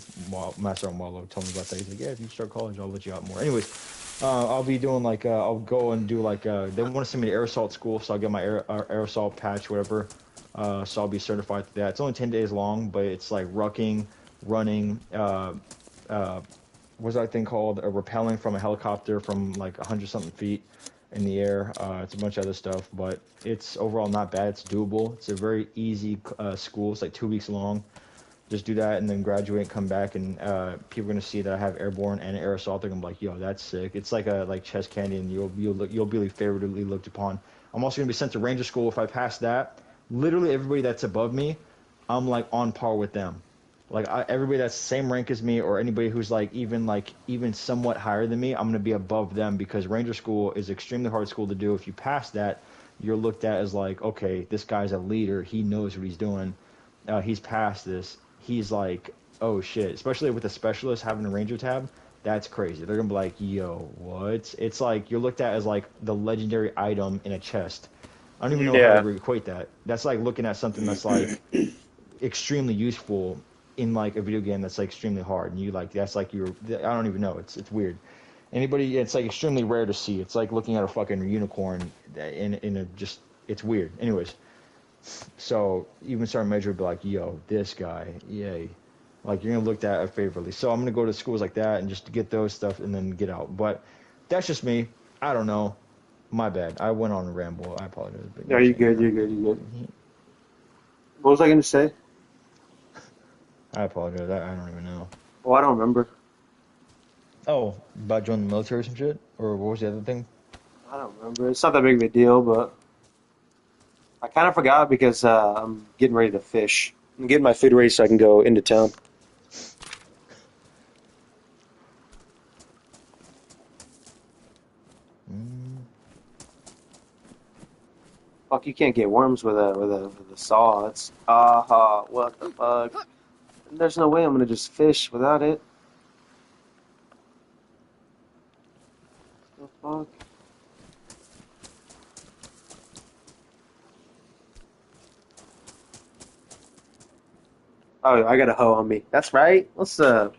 Master on Wallow told me about that. He's like, yeah, if you start college, I'll let you out more. Anyways, I'll be doing like I'll go and do like they want to send me to air assault school, so I'll get my air assault patch, whatever. So I'll be certified for that. It's only 10 days long, but it's like rucking, running, uh, what's that thing called? Rappelling from a helicopter from like 100 something feet in the air. It's a bunch of other stuff, but it's overall not bad. It's doable. It's a very easy school. It's like 2 weeks long. Just do that and then graduate and come back, and people are gonna see that I have airborne and air assault. They're gonna be like, "Yo, that's sick." It's like a like chest candy, and you'll be favorably looked upon. I'm also gonna be sent to Ranger School if I pass that. Literally everybody that's above me, I'm like on par with them. Like everybody that's the same rank as me, or anybody who's like even somewhat higher than me, I'm gonna be above them because Ranger School is extremely hard school to do. If you pass that, you're looked at as like, okay, this guy's a leader. He knows what he's doing. He's passed this. He's like, oh shit. Especially with a specialist having a Ranger tab, that's crazy. They're gonna be like, yo, what? It's like you're looked at as like the legendary item in a chest. I don't even know how yeah. to equate that. That's like looking at something that's like extremely useful in like a video game that's like extremely hard, and you like that's like you're I don't even know. It's weird. Anybody, it's like extremely rare to see. It's like looking at a fucking unicorn in a just it's weird. Anyways, so even Sergeant Major would be like, yo, this guy, yay. Like you're gonna look at it favorably. So I'm gonna go to schools like that and just get those stuff and then get out. But that's just me. I don't know. My bad. I went on a ramble. I apologize. But you No, were you're saying good. yeah. You're good. You're good. What was I going to say? I apologize. I don't even know. Oh, I don't remember. Oh, about joining the military or some shit? Or what was the other thing? I don't remember. It's not that big of a deal, but I kind of forgot because I'm getting ready to fish. I'm getting my food ready so I can go into town. Mm, Fuck, you can't get worms with a saw. It's what the fuck? There's no way I'm gonna just fish without it. The fuck? Oh, I got a hoe on me. That's right. What's up?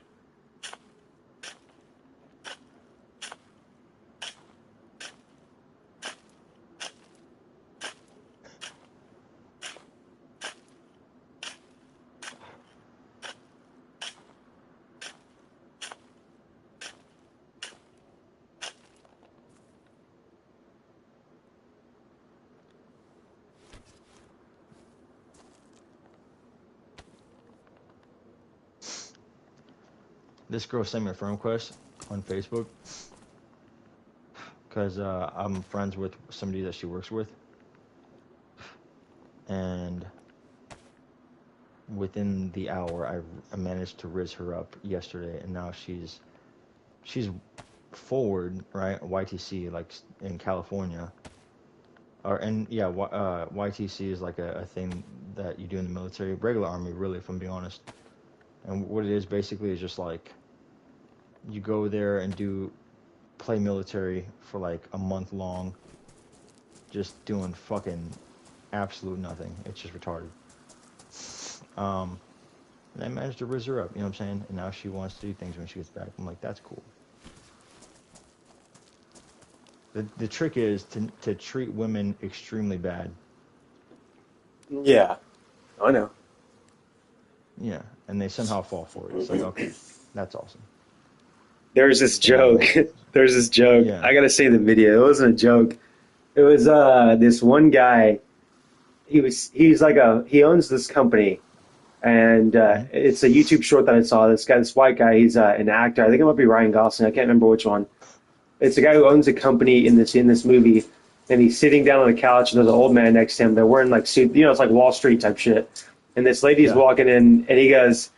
this girl sent me a friend request on Facebook because I'm friends with somebody that she works with, and within the hour, I managed to riz her up yesterday, and now she's forward, right? YTC, like in California, or and yeah, YTC is like a thing that you do in the military, regular army, really, if I'm being honest. And what it is basically is just like you go there and do play military for like a month long, just doing fucking absolute nothing. It's just retarded. Um, and I managed to riz her up, you know what I'm saying? And now she wants to do things when she gets back. I'm like, that's cool. The trick is to treat women extremely bad. Yeah, I know. Yeah, and they somehow fall for it. It's like, okay, that's awesome. There's this And joke. There's this joke. yeah, I gotta say the video. It wasn't a joke. It was this one guy. He's like he owns this company, and hmm it's a YouTube short that I saw. This guy, this white guy, he's an actor. I think it might be Ryan Gosling. I can't remember which one. It's a guy who owns a company in this movie, and he's sitting down on the couch, and there's an old man next to him. They're wearing like suit, it's like Wall Street type shit. And this lady's yeah. walking in, and he goes,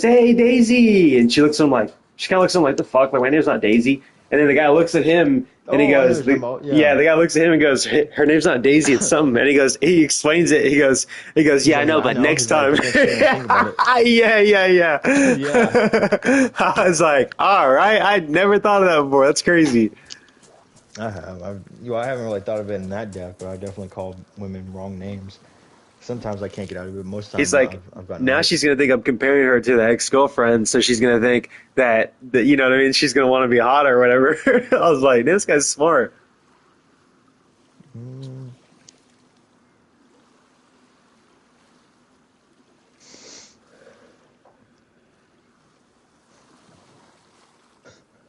"Hey, Daisy," and she looks at him like, she kind of looks at him like, "The fuck? Like my name's not Daisy." And then the guy looks at him, and he Oh, I know goes, what you're talking about. "Yeah." Yeah. The guy looks at him and goes, "Her name's not Daisy, it's something." And he explains it. He goes, He's "Yeah, I like, know, yeah, I but know. next He's like, time." but then she didn't think about it. Yeah, yeah, yeah. Yeah. I was like, all right, I'd never thought of that before. That's crazy. I have. I haven't really thought of it in that depth, but I definitely call women wrong names. Sometimes I can't get out of it. Most He's times like, I've gotten it now right. she's gonna think I'm comparing her to the ex-girlfriend, so she's gonna think that you know what I mean. She's gonna want to be hot or whatever. I was like, this guy's smart. Mm,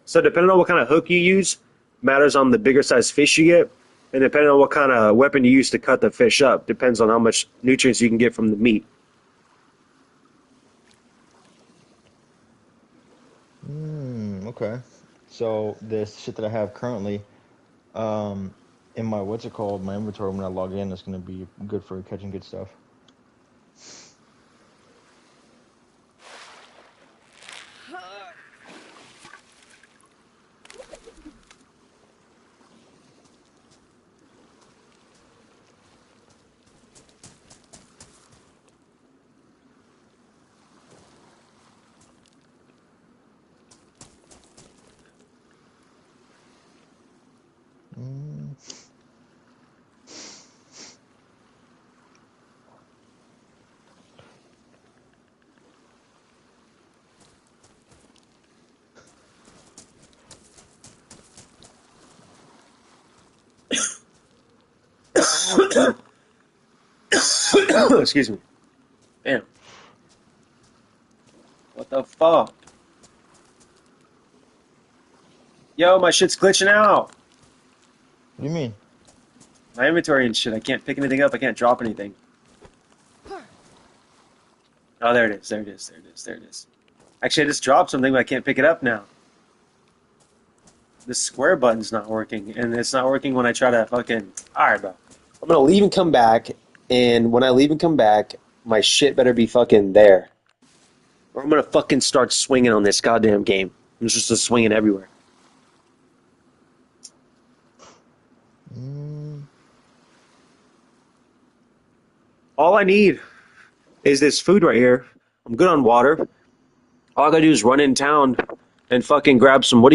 So depending on what kind of hook you use, matters on the bigger size fish you get, and depending on what kind of weapon you use to cut the fish up, depends on how much nutrients you can get from the meat. okay. So this shit that I have currently, um, in my what's it called, my inventory when I log in, is gonna be good for catching good stuff. Mm, Excuse me. Damn. What the fuck? Yo, my shit's glitching out. what do you mean? My inventory and shit. I can't pick anything up. I can't drop anything. Oh, there it is. There it is. There it is. There it is. Actually, I just dropped something, but I can't pick it up now. The square button's not working, and it's not working when I try to fucking. All right, bro. I'm gonna leave and come back, and when I leave and come back, my shit better be fucking there, or I'm gonna fucking start swinging on this goddamn game. I'm just swinging everywhere. Mm, All I need is this food right here. I'm good on water. All I gotta do is run in town and fucking grab some. What do you